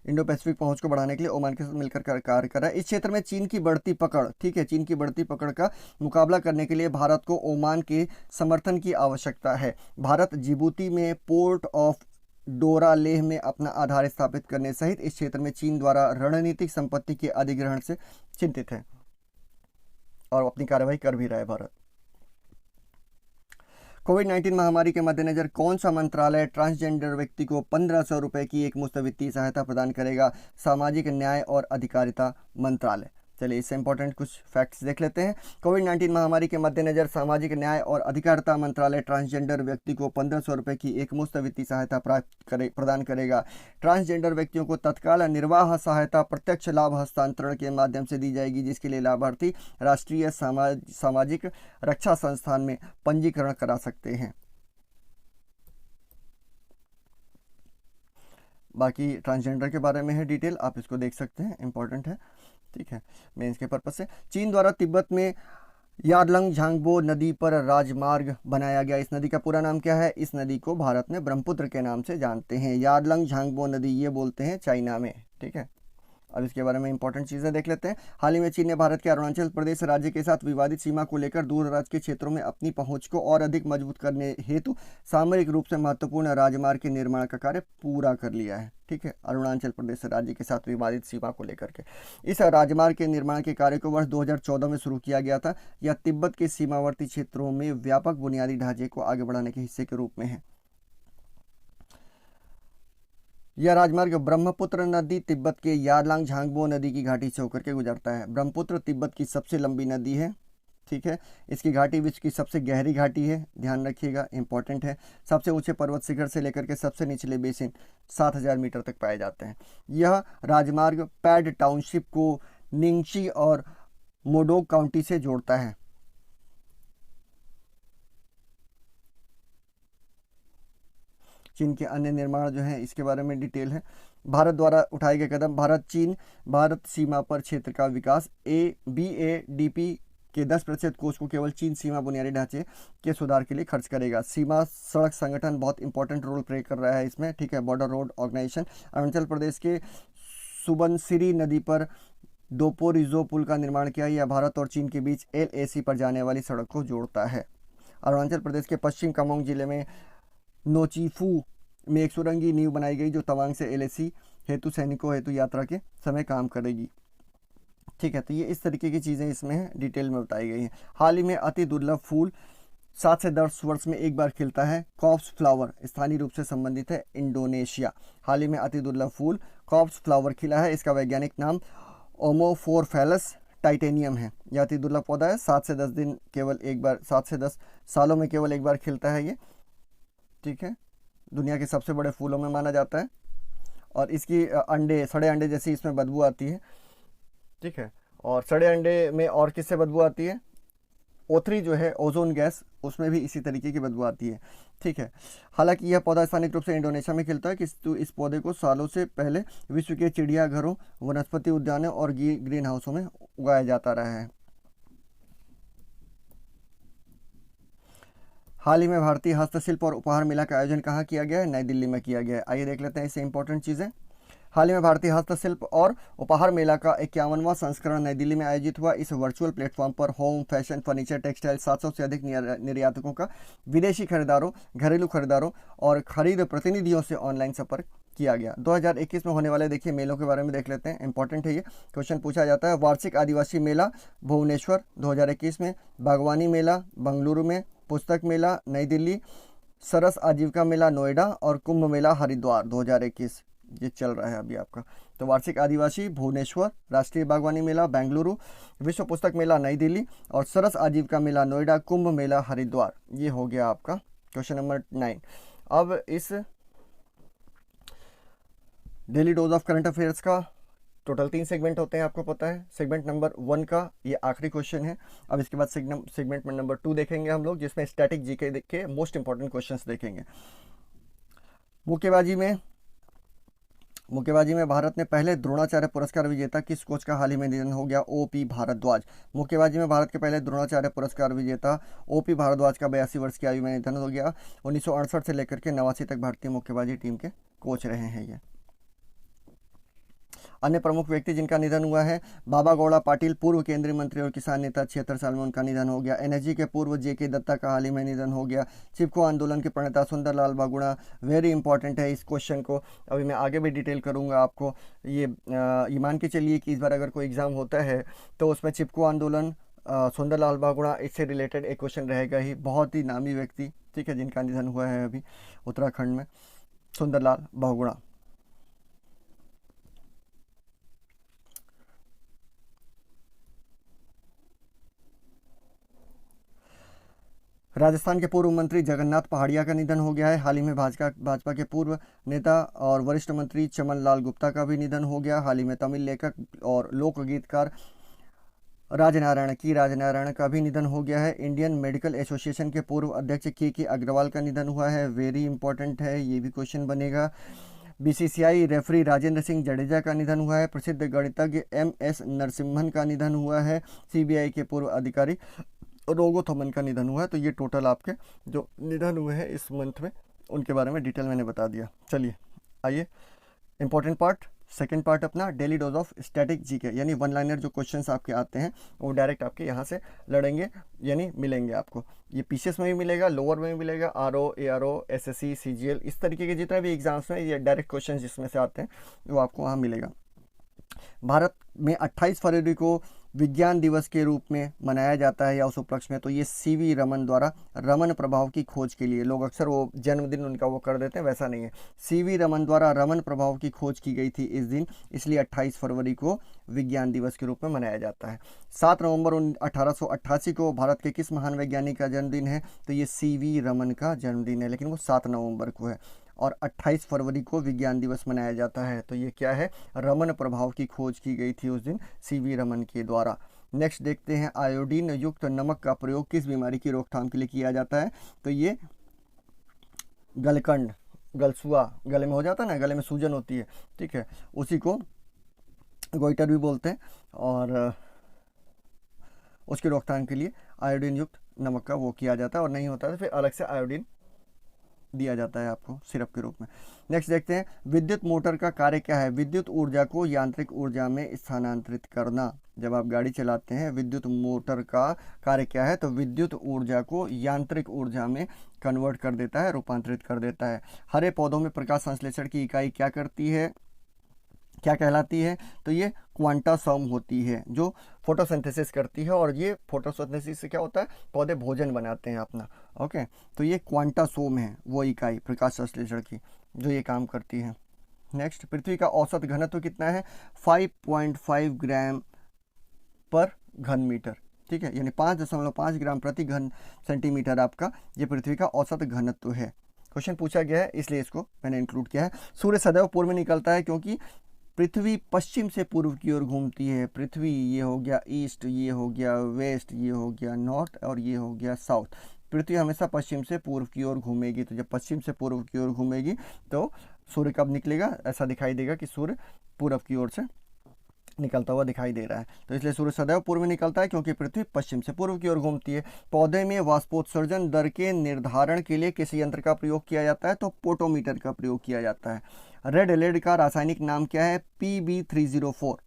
इंडो पैसिफिक पहुंच को बढ़ाने के लिए ओमान के साथ मिलकर कार्य कर रहा है। इस क्षेत्र में चीन की बढ़ती पकड़, ठीक है, चीन की बढ़ती पकड़ का मुकाबला करने के लिए भारत को ओमान के समर्थन की आवश्यकता है। भारत जिबूती में पोर्ट ऑफ डोरा लेह में अपना आधार स्थापित करने सहित इस क्षेत्र में चीन द्वारा रणनीतिक संपत्ति के अधिग्रहण से चिंतित है और अपनी कार्रवाई कर भी रहा है भारत। कोविड-19 महामारी के मद्देनजर कौन सा मंत्रालय ट्रांसजेंडर व्यक्ति को 1500 रुपये की एक मुफ्त वित्तीय सहायता प्रदान करेगा? सामाजिक न्याय और अधिकारिता मंत्रालय। चलिए इससे इंपॉर्टेंट कुछ फैक्ट्स देख लेते हैं। कोविड-19 महामारी के मद्देनजर सामाजिक न्याय और अधिकारिता मंत्रालय ट्रांसजेंडर व्यक्ति को 1500 रुपये की एक मुफ्त वित्तीय सहायता प्रदान करेगा। ट्रांसजेंडर व्यक्तियों को तत्काल निर्वाह सहायता प्रत्यक्ष लाभ हस्तांतरण के माध्यम से दी जाएगी, जिसके लिए लाभार्थी राष्ट्रीय सामाजिक रक्षा संस्थान में पंजीकरण करा सकते हैं। बाकी ट्रांसजेंडर के बारे में है डिटेल, आप इसको देख सकते हैं, इंपॉर्टेंट है। ठीक है, मेंस के पर्पज से। चीन द्वारा तिब्बत में यारलंग झांगबो नदी पर राजमार्ग बनाया गया। इस नदी का पूरा नाम क्या है? इस नदी को भारत में ब्रह्मपुत्र के नाम से जानते हैं। यारलंग झांगबो नदी ये बोलते हैं चाइना में। ठीक है, अब इसके बारे में इंपॉर्टेंट चीज़ें देख लेते हैं। हाल ही में चीन ने भारत के अरुणाचल प्रदेश राज्य के साथ विवादित सीमा को लेकर दूर दराज के क्षेत्रों में अपनी पहुंच को और अधिक मजबूत करने हेतु सामरिक रूप से महत्वपूर्ण राजमार्ग के निर्माण का कार्य पूरा कर लिया है। ठीक है, अरुणाचल प्रदेश राज्य के साथ विवादित सीमा को लेकर के इस राजमार्ग के निर्माण के कार्य को वर्ष 2014 में शुरू किया गया था। यह तिब्बत के सीमावर्ती क्षेत्रों में व्यापक बुनियादी ढांचे को आगे बढ़ाने के हिस्से के रूप में है। यह राजमार्ग ब्रह्मपुत्र नदी तिब्बत के यारलंग झांगबो नदी की घाटी से होकर के गुजरता है। ब्रह्मपुत्र तिब्बत की सबसे लंबी नदी है। ठीक है, इसकी घाटी विश्व की सबसे गहरी घाटी है, ध्यान रखिएगा, इंपॉर्टेंट है। सबसे ऊंचे पर्वत शिखर से लेकर के सबसे निचले बेसिन 7000 मीटर तक पाए जाते हैं। यह राजमार्ग पैड टाउनशिप को निंगची और मोडोक काउंटी से जोड़ता है। चीन के अन्य निर्माण जो हैं इसके बारे में डिटेल है। भारत द्वारा उठाए गए कदम, भारत सीमा पर क्षेत्र का विकास, BADP के 10% कोष को केवल चीन सीमा बुनियादी ढांचे के सुधार के लिए खर्च करेगा। सीमा सड़क संगठन बहुत इंपॉर्टेंट रोल प्ले कर रहा है इसमें, ठीक है। Border road organisation, Arunachal Pradesh के सुबनसिरी नदी पर दोपोरिजो पुल का निर्माण किया। यह भारत और चीन के बीच LAC पर जाने वाली सड़क को जोड़ता है। अरुणाचल प्रदेश के पश्चिम कामेंग जिले में नोचीफू में एक सुरंगी नींव बनाई गई जो तवांग से LAC हेतु सैनिकों हेतु यात्रा के समय काम करेगी, ठीक है। तो ये इस तरीके की चीज़ें इसमें डिटेल में बताई गई हैं। हाल ही में अति दुर्लभ फूल 7 से 10 वर्ष में एक बार खिलता है, कॉप्स फ्लावर, स्थानीय रूप से संबंधित है इंडोनेशिया। हाल ही में अति दुर्लभ फूल कॉप्स फ्लावर खिला है, इसका वैज्ञानिक नाम ओमोफोरफेलस टाइटेनियम है। यह अति दुर्लभ पौधा है, 7 से 10 दिन केवल एक बार, 7 से 10 सालों में केवल एक बार खिलता है ये, ठीक है। दुनिया के सबसे बड़े फूलों में माना जाता है और इसकी सड़े अंडे जैसी इसमें बदबू आती है, ठीक है। और सड़े अंडे में और किससे बदबू आती है? O3 जो है ओजोन गैस, उसमें भी इसी तरीके की बदबू आती है, ठीक है। हालांकि यह पौधा स्थानिक रूप से इंडोनेशिया में खिलता है कि इस पौधे को सालों से पहले विश्व के चिड़ियाघरों, वनस्पति उद्यानों और ग्रीन हाउसों में उगाया जाता रहा है। हाल ही में भारतीय हस्तशिल्प और उपहार मेला का आयोजन कहाँ किया गया है? नई दिल्ली में किया गया है। आइए देख लेते हैं इससे इंपॉर्टेंट चीज़ें। हाल ही में भारतीय हस्तशिल्प और उपहार मेला का 51वां संस्करण नई दिल्ली में आयोजित हुआ। इस वर्चुअल प्लेटफॉर्म पर होम, फैशन, फर्नीचर, टेक्सटाइल 700 से अधिक निर्यातकों का विदेशी खरीदारों, घरेलू खरीदारों और खरीद प्रतिनिधियों से ऑनलाइन संपर्क किया गया। 2021 में होने वाले देखिए मेलों के बारे में देख लेते हैं, इंपॉर्टेंट है ये, क्वेश्चन पूछा जाता है। वार्षिक आदिवासी मेला भुवनेश्वर 2021 में, बागवानी मेला बेंगलुरु में, पुस्तक मेला नई दिल्ली, सरस आजीविका मेला नोएडा और कुंभ मेला हरिद्वार 2021 ये चल रहा है अभी आपका। तो वार्षिक आदिवासी भुवनेश्वर, राष्ट्रीय बागवानी मेला बेंगलुरु, विश्व पुस्तक मेला नई दिल्ली और सरस आजीविका मेला नोएडा, कुंभ मेला हरिद्वार, ये हो गया आपका क्वेश्चन नंबर 9। अब इस daily dose of current affairs का टोटल 3 सेगमेंट होते हैं, आपको पता है। सेगमेंट नंबर 1 का ये आखिरी क्वेश्चन है। अब इसके बाद सेगमेंट नंबर 2 देखेंगे हम लोग, जिसमें स्टैटिक जीके के मोस्ट इंपॉर्टेंट क्वेश्चंस देखेंगे। मुक्केबाजी में भारत में पहले द्रोणाचार्य पुरस्कार विजेता किस कोच का हाल ही में निधन हो गया? OP भारद्वाज। मुक्केबाजी में भारत के पहले द्रोणाचार्य पुरस्कार विजेता OP भारद्वाज का 82 वर्ष की आयु में निधन हो गया। 1968 से लेकर के 89 तक भारतीय मुक्केबाजी टीम के कोच रहे हैं ये। अन्य प्रमुख व्यक्ति जिनका निधन हुआ है, बाबा गौड़ा पाटिल, पूर्व केंद्रीय मंत्री और किसान नेता, 76 साल में उनका निधन हो गया। NSG के पूर्व JK दत्ता का हाल ही में निधन हो गया। चिपको आंदोलन के प्रणेता सुंदरलाल बहुगुणा, वेरी इंपॉर्टेंट है, इस क्वेश्चन को अभी मैं आगे भी डिटेल करूंगा आपको। ये मान के चलिए कि इस बार अगर कोई एग्जाम होता है तो उसमें चिपको आंदोलन, सुंदरलाल बहुगुणा, इससे रिलेटेड एक क्वेश्चन रहेगा ही। बहुत ही नामी व्यक्ति, ठीक है, जिनका निधन हुआ है अभी उत्तराखंड में, सुंदरलाल बहुगुणा। राजस्थान के पूर्व मंत्री जगन्नाथ पहाड़िया का निधन हो गया है। हाल ही में भाजपा के पूर्व नेता और वरिष्ठ मंत्री चमन लाल गुप्ता का भी निधन हो गया। हाल ही में तमिल लेखक और लोक गीतकार राजनारायण का भी निधन हो गया है। इंडियन मेडिकल एसोसिएशन के पूर्व अध्यक्ष के अग्रवाल का निधन हुआ है, वेरी इंपॉर्टेंट है, ये भी क्वेश्चन बनेगा। BCCI रेफरी राजेंद्र सिंह जडेजा का निधन हुआ है। प्रसिद्ध गणितज्ञ MS नरसिम्हन का निधन हुआ है। CBI के पूर्व अधिकारी रोगोथमन का निधन हुआ है। तो ये टोटल आपके जो निधन हुए हैं इस मंथ में, उनके बारे में डिटेल मैंने बता दिया। चलिए आइए इंपॉर्टेंट पार्ट, सेकंड पार्ट अपना daily dose of static GK, यानी वन लाइनर जो क्वेश्चंस आपके आते हैं वो डायरेक्ट आपके यहाँ से लड़ेंगे, यानी मिलेंगे आपको। ये पीसीएस में भी मिलेगा, लोअर में भी मिलेगा, RO, ARO, SSC, CGL, इस तरीके के जितने भी एग्जाम्स में ये डायरेक्ट क्वेश्चन जिसमें से आते हैं वो आपको वहाँ मिलेगा। भारत में 28 फरवरी को विज्ञान दिवस के रूप में मनाया जाता है या उस उपलक्ष्य में, तो ये CV रमन द्वारा रमन प्रभाव की खोज के लिए, लोग अक्सर वो जन्मदिन उनका वो कर देते हैं, वैसा नहीं है। CV रमन द्वारा रमन प्रभाव की खोज की गई थी इस दिन, इसलिए 28 फरवरी को विज्ञान दिवस के रूप में मनाया जाता है। 7 नवंबर 1888 को भारत के किस महान वैज्ञानिक का जन्मदिन है? तो ये CV रमन का जन्मदिन है, लेकिन वो 7 नवंबर को है और 28 फरवरी को विज्ञान दिवस मनाया जाता है। तो ये क्या है? रमन प्रभाव की खोज की गई थी उस दिन CV रमन के द्वारा। नेक्स्ट देखते हैं, आयोडीन युक्त नमक का प्रयोग किस बीमारी की रोकथाम के लिए किया जाता है? तो ये गलकंड, गलसुआ गले में हो जाता है ना, गले में सूजन होती है, ठीक है, उसी को गोइटर भी बोलते हैं। और उसकी रोकथाम के लिए आयोडीन युक्त नमक का वो किया जाता है, और नहीं होता है तो फिर अलग से आयोडीन दिया जाता है आपको सिरप के रूप में। नेक्स्ट देखते हैं, विद्युत मोटर का कार्य क्या है? विद्युत ऊर्जा को यांत्रिक ऊर्जा में स्थानांतरित करना। जब आप गाड़ी चलाते हैं, विद्युत मोटर का कार्य क्या है? तो विद्युत ऊर्जा को यांत्रिक ऊर्जा में कन्वर्ट कर देता है, रूपांतरित कर देता है। हरे पौधों में प्रकाश संश्लेषण की इकाई क्या करती है, क्या कहलाती है? तो ये क्वांटासोम होती है, जो फोटोसिंथेसिस करती है। और ये फोटोसिंथेसिस से क्या होता है? पौधे भोजन बनाते हैं अपना। ओके, तो ये क्वांटासोम है वो इकाई प्रकाश संश्लेषण की जो ये काम करती है। नेक्स्ट, पृथ्वी का औसत घनत्व कितना है? 5.5 ग्राम पर घन मीटर, ठीक है, यानी 5.5 ग्राम प्रति घन सेंटीमीटर आपका ये पृथ्वी का औसत घनत्व है। क्वेश्चन पूछा गया है इसलिए इसको मैंने इंक्लूड किया है। सूर्य सदैव पूर्व में निकलता है क्योंकि पृथ्वी पश्चिम से पूर्व की ओर घूमती है। पृथ्वी, ये हो गया ईस्ट, ये हो गया वेस्ट, ये हो गया नॉर्थ, और ये हो गया साउथ। पृथ्वी हमेशा पश्चिम से पूर्व की ओर घूमेगी। तो जब पश्चिम से पूर्व की ओर घूमेगी तो सूर्य कब निकलेगा? ऐसा दिखाई देगा कि सूर्य पूर्व की ओर से निकलता हुआ दिखाई दे रहा है। तो इसलिए सूर्य सदैव पूर्व में निकलता है क्योंकि पृथ्वी पश्चिम से पूर्व की ओर घूमती है। पौधे में वाष्पोत्सर्जन दर के निर्धारण के लिए किस यंत्र का प्रयोग किया जाता है? तो पोटोमीटर का प्रयोग किया जाता है। रेड एलिड का रासायनिक नाम क्या है? PB304।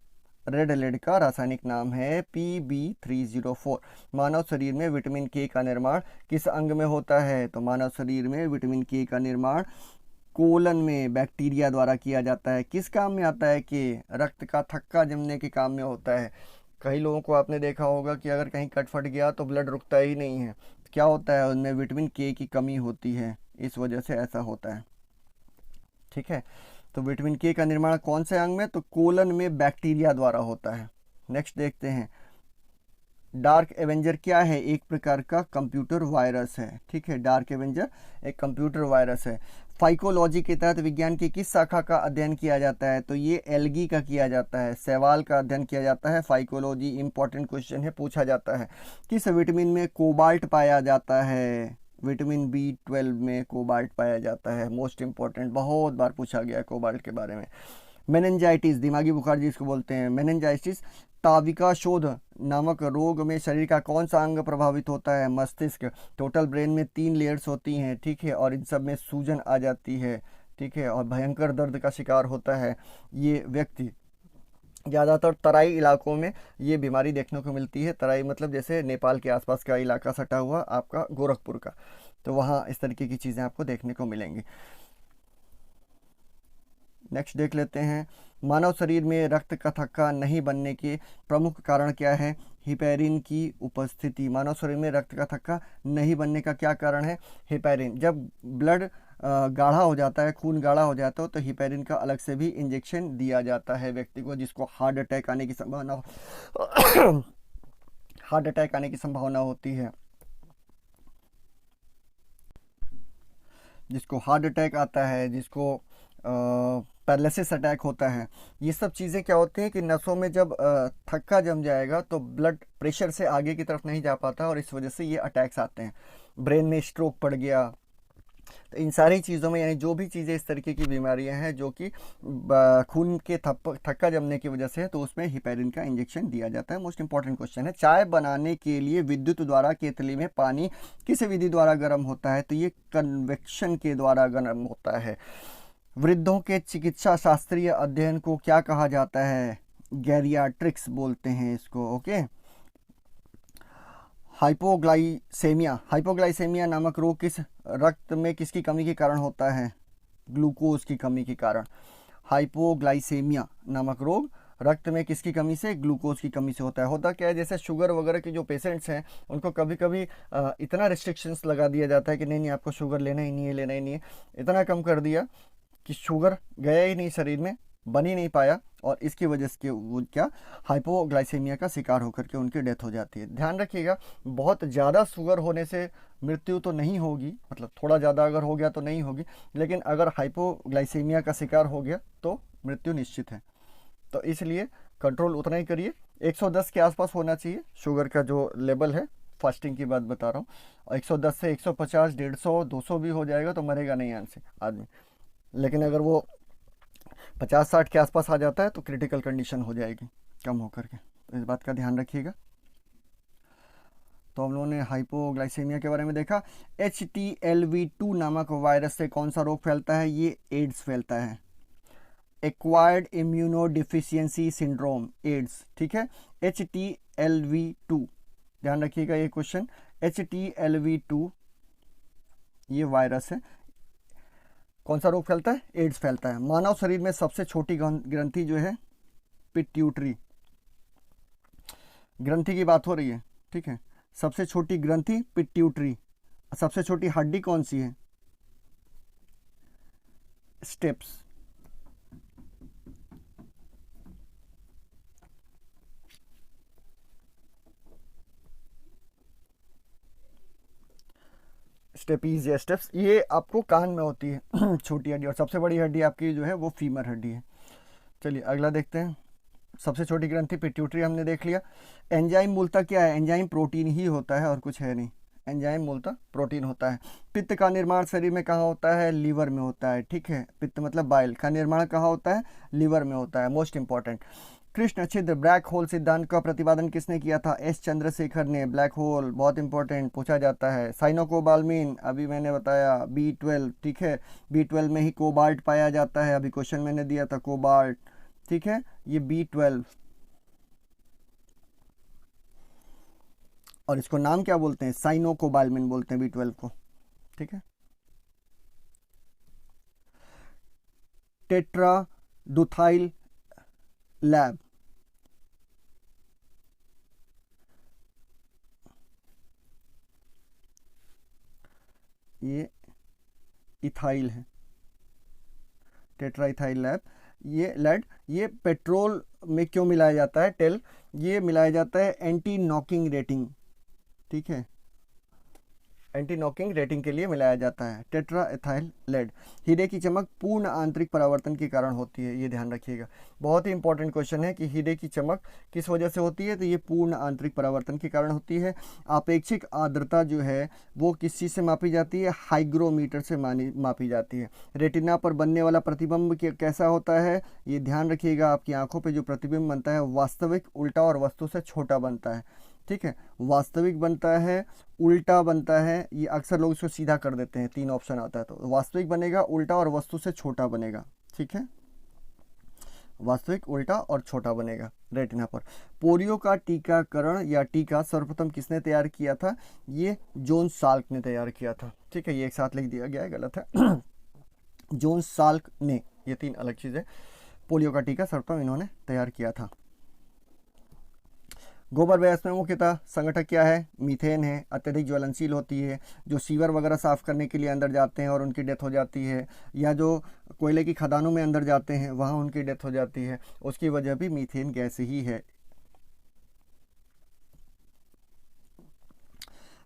रेड एलिड का रासायनिक नाम है PB304। मानव शरीर में विटामिन के का निर्माण किस अंग में होता है? तो मानव शरीर में विटामिन के का निर्माण कोलन में बैक्टीरिया द्वारा किया जाता है। किस काम में आता है? कि रक्त का थक्का जमने के काम में होता है। कई लोगों को आपने देखा होगा कि अगर कहीं कट फट गया तो ब्लड रुकता ही नहीं है। क्या होता है? उनमें विटामिन के की कमी होती है, इस वजह से ऐसा होता है, ठीक है। तो विटामिन के का निर्माण कौन से अंग में? तो कोलन में बैक्टीरिया द्वारा होता है। नेक्स्ट देखते हैं, डार्क एवेंजर क्या है? एक प्रकार का कंप्यूटर वायरस है, ठीक है। डार्क एवेंजर एक कंप्यूटर वायरस है। फाइकोलॉजी के तहत विज्ञान की किस शाखा का अध्ययन किया जाता है? तो ये एल्गी का किया जाता है, शैवाल का अध्ययन किया जाता है। फाइकोलॉजी इंपॉर्टेंट क्वेश्चन है, पूछा जाता है। किस विटामिन में कोबाल्ट पाया जाता है? विटामिन B12 में कोबाल्ट पाया जाता है। मोस्ट इंपॉर्टेंट, बहुत बार पूछा गया है कोबाल्ट के बारे में। मेनिंजाइटिस, दिमागी बुखार जिसको बोलते हैं, मेनिंजाइटिस ताविका शोध नामक रोग में शरीर का कौन सा अंग प्रभावित होता है? मस्तिष्क। टोटल ब्रेन में 3 लेयर्स होती हैं, ठीक है, और इन सब में सूजन आ जाती है, ठीक है, और भयंकर दर्द का शिकार होता है ये व्यक्ति। ज़्यादातर तराई इलाकों में ये बीमारी देखने को मिलती है। तराई मतलब जैसे नेपाल के आसपास का इलाका सटा हुआ आपका गोरखपुर का, तो वहाँ इस तरीके की चीज़ें आपको देखने को मिलेंगी। नेक्स्ट देख लेते हैं, मानव शरीर में रक्त का थक्का नहीं बनने के प्रमुख कारण क्या है? हिपैरिन की उपस्थिति। मानव शरीर में रक्त का थक्का नहीं बनने का क्या कारण है? हिपैरिन। जब ब्लड गाढ़ा हो जाता है, खून गाढ़ा हो जाता है, तो हिपैरिन का अलग से भी इंजेक्शन दिया जाता है व्यक्ति को, जिसको हार्ट अटैक आने की संभावना हार्ट अटैक आने की संभावना होती है। जिसको हार्ट अटैक आता है, जिसको पैरालिसिस अटैक होता है, ये सब चीज़ें क्या होती हैं कि नसों में जब थक्का जम जाएगा तो ब्लड प्रेशर से आगे की तरफ नहीं जा पाता, और इस वजह से ये अटैक्स आते हैं। ब्रेन में स्ट्रोक पड़ गया, तो इन सारी चीज़ों में, यानी जो भी चीज़ें इस तरीके की बीमारियां हैं जो कि खून के थक्का जमने की वजह से है, तो उसमें हिपैरिन का इंजेक्शन दिया जाता है। मोस्ट इंपॉर्टेंट क्वेश्चन है, चाय बनाने के लिए विद्युत द्वारा केतली में पानी किस विधि द्वारा गर्म होता है? तो ये कन्वेक्शन के द्वारा गर्म होता है। वृद्धों के चिकित्सा शास्त्रीय अध्ययन को क्या कहा जाता है? गैरियाट्रिक्स बोलते हैं इसको, ओके। हाइपोग्लाइसेमिया नामक रोग किस रक्त में किसकी कमी के कारण होता है? ग्लूकोज की कमी के कारण। हाइपोग्लाइसेमिया नामक रोग रक्त में किसकी कमी से? ग्लूकोज की कमी से होता है। होता क्या है, जैसे शुगर वगैरह के जो पेशेंट्स हैं उनको कभी कभी इतना रिस्ट्रिक्शंस लगा दिया जाता है कि नहीं आपको शुगर लेना ही नहीं है, लेना ही नहीं है। इतना कम कर दिया कि शुगर गया ही नहीं शरीर में, बन ही नहीं पाया, और इसकी वजह से वो क्या हाइपोग्लाइसेमिया का शिकार होकर के उनकी डेथ हो जाती है। ध्यान रखिएगा, बहुत ज़्यादा शुगर होने से मृत्यु तो नहीं होगी, मतलब थोड़ा ज़्यादा अगर हो गया तो नहीं होगी, लेकिन अगर हाइपोग्लाइसेमिया का शिकार हो गया तो मृत्यु निश्चित है। तो इसलिए कंट्रोल उतना ही करिए, 110 के आसपास होना चाहिए शुगर का जो लेवल है, फास्टिंग की बात बता रहा हूँ। और 110 से 150, 150, 200 भी हो जाएगा तो मरेगा नहीं आंसर आदमी। लेकिन अगर वो 50-60 के आसपास आ जाता है तो क्रिटिकल कंडीशन हो जाएगी कम होकर के, तो इस बात का ध्यान रखिएगा। तो हम लोगों ने हाइपोग्लाइसीमिया के बारे में देखा। HTLV-2 नामक वायरस से कौन सा रोग फैलता है? ये एड्स फैलता है, एक्वायर्ड इम्यूनोडिफिशियंसी सिंड्रोम, एड्स, ठीक है। HTLV-2 ध्यान रखिएगा ये क्वेश्चन, HTLV-2 ये वायरस है, कौन सा रोग फैलता है? एड्स फैलता है। मानव शरीर में सबसे छोटी ग्रंथि जो है पिट्यूटरी ग्रंथि की बात हो रही है, ठीक है। सबसे छोटी ग्रंथि पिट्यूटरी। सबसे छोटी हड्डी कौन सी है? स्टेप्स। स्टेपीज या स्टेप्स, ये आपको कान में होती है छोटी हड्डी, और सबसे बड़ी हड्डी आपकी जो है वो फीमर हड्डी है। चलिए अगला देखते हैं। सबसे छोटी ग्रंथि पिट्यूटरी हमने देख लिया। एंजाइम मूलतः क्या है? एंजाइम प्रोटीन ही होता है और कुछ है नहीं। एंजाइम मूलतः प्रोटीन होता है। पित्त का निर्माण शरीर में कहाँ होता है? लीवर में होता है, ठीक है। पित्त मतलब बाइल का निर्माण कहाँ होता है? लीवर में होता है। मोस्ट इंपॉर्टेंट, कृष्ण छिद्र ब्लैक होल सिद्धांत का प्रतिपादन किसने किया था? एस चंद्रशेखर ने। ब्लैक होल बहुत इंपॉर्टेंट पूछा जाता है। साइनोकोबाल्मिन अभी मैंने बताया, B12, ठीक है। B12 में ही कोबाल्ट पाया जाता है, अभी क्वेश्चन मैंने दिया था कोबाल्ट, ठीक है। ये B12, और इसको नाम क्या बोलते हैं? साइनोकोबाल्मिन बोलते हैं B12 को, ठीक है। टेट्राडुथाइल लैब, ये इथाइल है, टेट्रा इथाइल लैब। ये लेड, ये पेट्रोल में क्यों मिलाया जाता है? टेल, ये मिलाया जाता है एंटी नॉकिंग रेटिंग, ठीक है। एंटी नॉकिंग रेटिंग के लिए मिलाया जाता है टेट्रा एथाइल लेड। हीरे की चमक पूर्ण आंतरिक परावर्तन के कारण होती है, ये ध्यान रखिएगा। बहुत ही इंपॉर्टेंट क्वेश्चन है कि हीरे की चमक किस वजह से होती है? तो ये पूर्ण आंतरिक परावर्तन के कारण होती है। आपेक्षिक आर्द्रता जो है वो किस चीज़ से मापी जाती है? हाइग्रोमीटर से मापी जाती है। रेटिना पर बनने वाला प्रतिबिंब कैसा होता है? ये ध्यान रखिएगा, आपकी आंखों पर जो प्रतिबिंब बनता है वास्तविक, उल्टा और वस्तु से छोटा बनता है, ठीक है। वास्तविक बनता है, उल्टा बनता है, ये अक्सर लोग इसको सीधा कर देते हैं, 3 ऑप्शन आता है, तो वास्तविक बनेगा, उल्टा और वस्तु से छोटा बनेगा, ठीक है। वास्तविक, उल्टा और छोटा बनेगा रेटिना पर। पोलियो का टीकाकरण या टीका सर्वप्रथम किसने तैयार किया था? ये जॉन साल्क ने तैयार किया था, ठीक है। ये एक साथ लिख दिया गया है, गलत है जॉन साल्क ने, ये 3 अलग चीज़ें। पोलियो का टीका सर्वप्रथम इन्होंने तैयार किया था। गोबर गैस में मुख्यतः संगठक क्या है? मीथेन है। अत्यधिक ज्वलनशील होती है। जो सीवर वगैरह साफ़ करने के लिए अंदर जाते हैं और उनकी डेथ हो जाती है, या जो कोयले की खदानों में अंदर जाते हैं वहाँ उनकी डेथ हो जाती है, उसकी वजह भी मीथेन गैस ही है।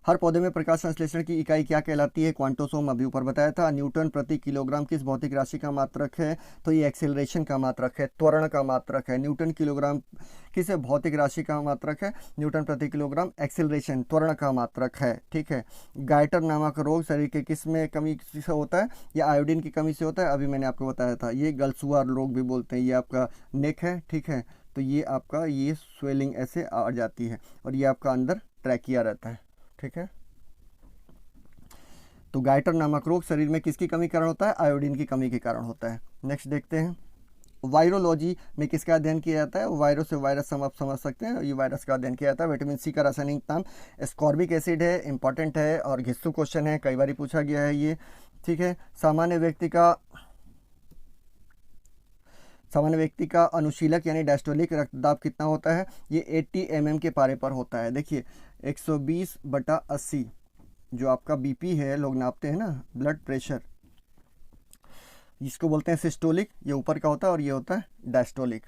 हर पौधे में प्रकाश संश्लेषण की इकाई क्या कहलाती है? क्वांटोसोम, अभी ऊपर बताया था। न्यूटन प्रति किलोग्राम किस भौतिक राशि का मात्रक है? तो ये एक्सेलरेशन का मात्रक है, त्वरण का मात्रक है। न्यूटन किलोग्राम किस भौतिक राशि का मात्रक है? न्यूटन प्रति किलोग्राम एक्सेलरेशन, त्वरण का मात्रक है, ठीक है। गाइटर नामक रोग शरीर के किस में कमी से होता है? या आयोडीन की कमी से होता है, अभी मैंने आपको बताया था। ये गलसुआ रोग भी बोलते हैं। ये आपका नेक है, ठीक है, तो ये आपका ये स्वेलिंग ऐसे आ जाती है, और ये आपका अंदर ट्रैकिया रहता है, ठीक है। तो गाइटर नामक रोग शरीर में किसकी कमी के कारण होता है? आयोडीन की कमी के कारण होता है। नेक्स्ट देखते हैं, वायरोलॉजी में किसका अध्ययन किया जाता है? वायरस से वायरस हम आप समझ सकते हैं, ये वायरस का अध्ययन किया जाता है। विटामिन सी का रासायनिक नाम एस्कॉर्बिक एसिड है, इंपॉर्टेंट है और घिस्सू क्वेश्चन है, कई बार पूछा गया है ये, ठीक है। सामान्य व्यक्ति का अनुशीलक यानी डायस्टोलिक रक्तदाब कितना होता है? ये 80 mm के पारे पर होता है। देखिए 120/80 जो आपका बीपी है, लोग नापते हैं ना, ब्लड प्रेशर, जिसको बोलते हैं सिस्टोलिक, ये ऊपर का होता है, और ये होता है डायस्टोलिक।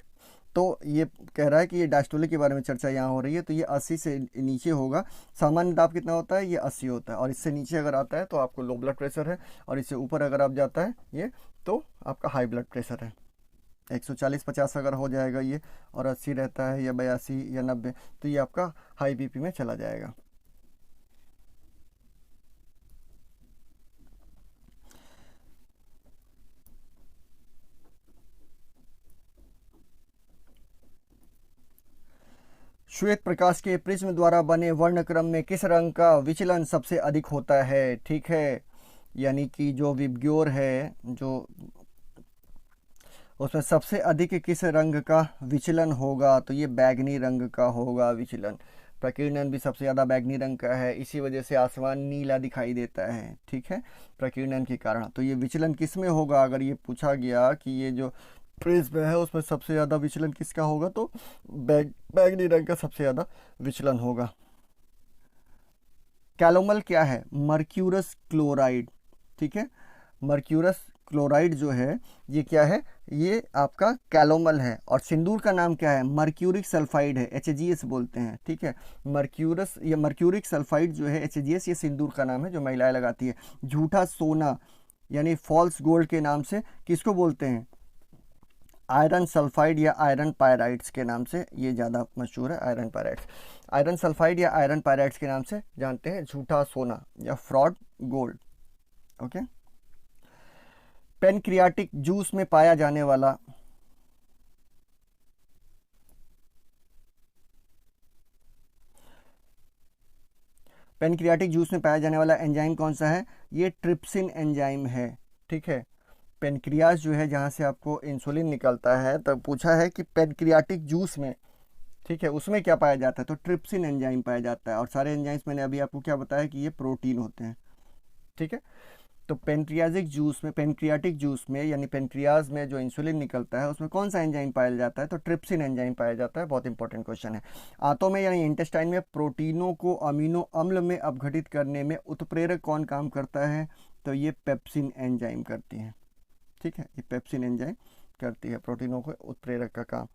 तो ये कह रहा है कि ये डायस्टोलिक के बारे में चर्चा यहाँ हो रही है, तो ये 80 से नीचे होगा। सामान्य दाब कितना होता है? ये 80 होता है, और इससे नीचे अगर आता है तो आपको लो ब्लड प्रेशर है, और इससे ऊपर अगर आप जाता है ये तो आपका हाई ब्लड प्रेशर है। 140-50 अगर हो जाएगा ये, और 80 रहता है, या 82 या 90, तो ये आपका हाई बीपी में चला जाएगा। श्वेत प्रकाश के प्रिज्म द्वारा बने वर्णक्रम में किस रंग का विचलन सबसे अधिक होता है? ठीक है, यानी कि जो विबग्योर है जो उसमें सबसे अधिक किस रंग का विचलन होगा? तो ये बैगनी रंग का होगा विचलन। प्रकीर्णन भी सबसे ज़्यादा बैगनी रंग का है, इसी वजह से आसमान नीला दिखाई देता है। ठीक है, प्रकीर्णन के कारण। तो ये विचलन किस में होगा? अगर ये पूछा गया कि ये जो प्रिज्म है उसमें सबसे ज़्यादा विचलन किसका होगा, तो बैगनी रंग का सबसे ज़्यादा विचलन होगा। कैलोमल क्या है? Mercurous chloride. ठीक है, मर्क्यूरस क्लोराइड जो है ये क्या है? ये आपका कैलोमल है। और सिंदूर का नाम क्या है? मर्क्यूरिक सल्फाइड है, HGS बोलते हैं। ठीक है, मर्क्यूरस या मर्क्यूरिक सल्फाइड जो है HGS, ये सिंदूर का नाम है जो महिलाएं लगाती है। झूठा सोना यानी फॉल्स गोल्ड के नाम से किसको बोलते हैं? आयरन सल्फाइड या आयरन पायराइड्स के नाम से ये ज़्यादा मशहूर है। आयरन पायराइड्स, आयरन सल्फाइड या आयरन पायराइड्स के नाम से जानते हैं झूठा सोना या fraud gold. Okay, pancreatic juice में पाया जाने वाला पेनक्रियाटिक जूस में पाया जाने वाला एंजाइम कौन सा है? ये ट्रिप्सिन एंजाइम है। ठीक है, पेनक्रियाज जो है जहाँ से आपको इंसुलिन निकलता है, तब पूछा है कि पेनक्रियाटिक जूस में, ठीक है, उसमें क्या पाया जाता है? तो ट्रिप्सिन एंजाइम पाया जाता है। और सारे एंजाइम्स मैंने अभी आपको क्या बताया कि ये प्रोटीन होते हैं। ठीक है, तो पेनक्रियाटिक जूस में यानी पेनक्रियाज में जो इंसुलिन निकलता है उसमें कौन सा एंजाइम पाया जाता है? तो ट्रिप्सिन एंजाइम पाया जाता है। बहुत इंपॉर्टेंट क्वेश्चन है। आंतों में यानी इंटेस्टाइन में प्रोटीनों को अमीनो अम्ल में अपघटित करने में उत्प्रेरक कौन काम करता है? तो ये पेप्सिन एंजाइम करती है। ठीक है, ये पेप्सिन एंजाइम करती है प्रोटीनों को उत्प्रेरक का काम।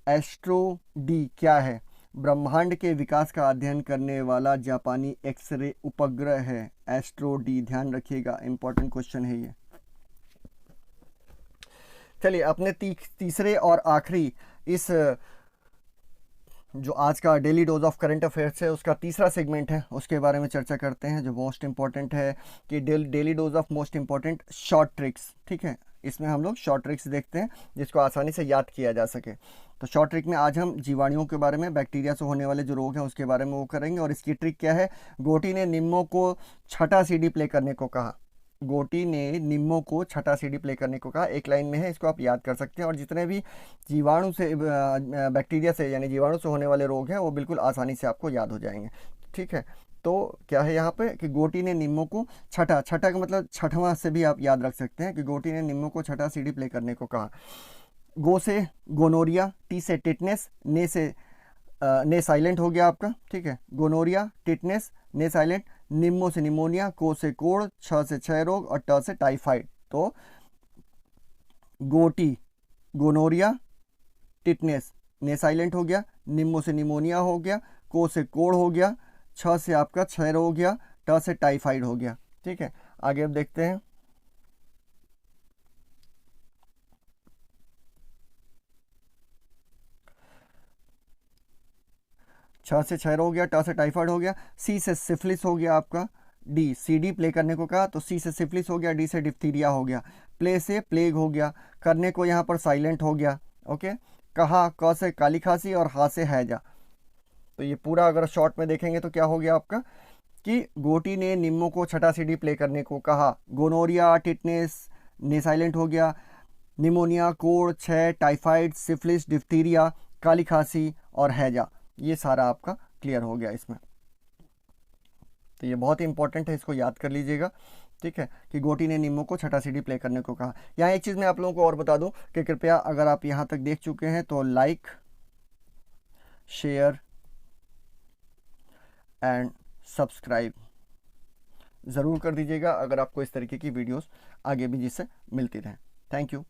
एस्ट्रो डी क्या है? ब्रह्मांड के विकास का अध्ययन करने वाला जापानी एक्सरे उपग्रह है। एस्ट्रो डी, ध्यान रखिएगा, इंपॉर्टेंट क्वेश्चन है ये। चलिए अपने तीसरे और आखिरी इस जो आज का daily dose of current affairs है उसका तीसरा सेगमेंट है, उसके बारे में चर्चा करते हैं, जो मोस्ट इंपॉर्टेंट है कि daily dose of most important short tricks. ठीक है, इसमें हम लोग शॉर्ट ट्रिक्स देखते हैं जिसको आसानी से याद किया जा सके। तो शॉर्ट ट्रिक में आज हम जीवाणुओं के बारे में, बैक्टीरिया से होने वाले जो रोग हैं उसके बारे में वो करेंगे। और इसकी ट्रिक क्या है? गोटी ने निम्मो को छठा सीडी प्ले करने को कहा। गोटी ने निम्मो को छठा सीडी प्ले करने को कहा। एक लाइन में है, इसको आप याद कर सकते हैं। और जितने भी जीवाणु से, बैक्टीरिया से यानी जीवाणु से होने वाले रोग हैं वो बिल्कुल आसानी से आपको याद हो जाएंगे। ठीक है, तो क्या है यहाँ पे कि गोटी ने निम्मो को छठा का मतलब छठवां से भी आप याद रख सकते हैं कि गोटी ने निम्मो को छठा सीडी प्ले करने को कहा। गो से गोनोरिया, टी से टिटनेस, ने साइलेंट हो गया आपका। ठीक है, गोनोरिया, टिटनेस, ने साइलेंट, निम्मो से निमोनिया, को से कोड़, छ से क्षय रोग और ट से टाइफाइड। तो गोटी, गोनोरिया, टिटनेस, ने साइलेंट हो गया, निम्मो से निमोनिया हो गया, को से कोड़ हो गया, छ से आपका क्षय रोग हो गया, ट से टाइफाइड हो गया। ठीक है, आगे अब देखते हैं। छ से क्षय रोग हो गया, ट से टाइफाइड हो गया, सी से सिफिलिस हो गया आपका, डी, सी डी प्ले करने को कहा तो सी से सिफिलिस हो गया, डी से डिप्थीरिया हो गया, प्ले से प्लेग हो गया, करने को यहाँ पर साइलेंट हो गया। ओके, कहा, क से काली खांसी और हा से हैजा। तो ये पूरा अगर शॉर्ट में देखेंगे तो क्या हो गया आपका कि गोटी ने निम्मो को छठा सीडी प्ले करने को कहा। गोनोरिया, टिटनेस, ने साइलेंट हो गया, निमोनिया, कोड़, क्षय, टाइफाइड, सिफिलिस, डिप्थीरिया, काली खांसी और हैजा, ये सारा आपका क्लियर हो गया इसमें। तो ये बहुत ही इंपॉर्टेंट है, इसको याद कर लीजिएगा। ठीक है, कि गोटी ने निम्मो को छठा सीडी प्ले करने को कहा। यहाँ एक चीज़ मैं आप लोगों को और बता दूं कि कृपया अगर आप यहाँ तक देख चुके हैं तो लाइक, शेयर एंड सब्सक्राइब ज़रूर कर दीजिएगा अगर आपको इस तरीके की वीडियोस आगे भी जिससे मिलती रहें। Thank you.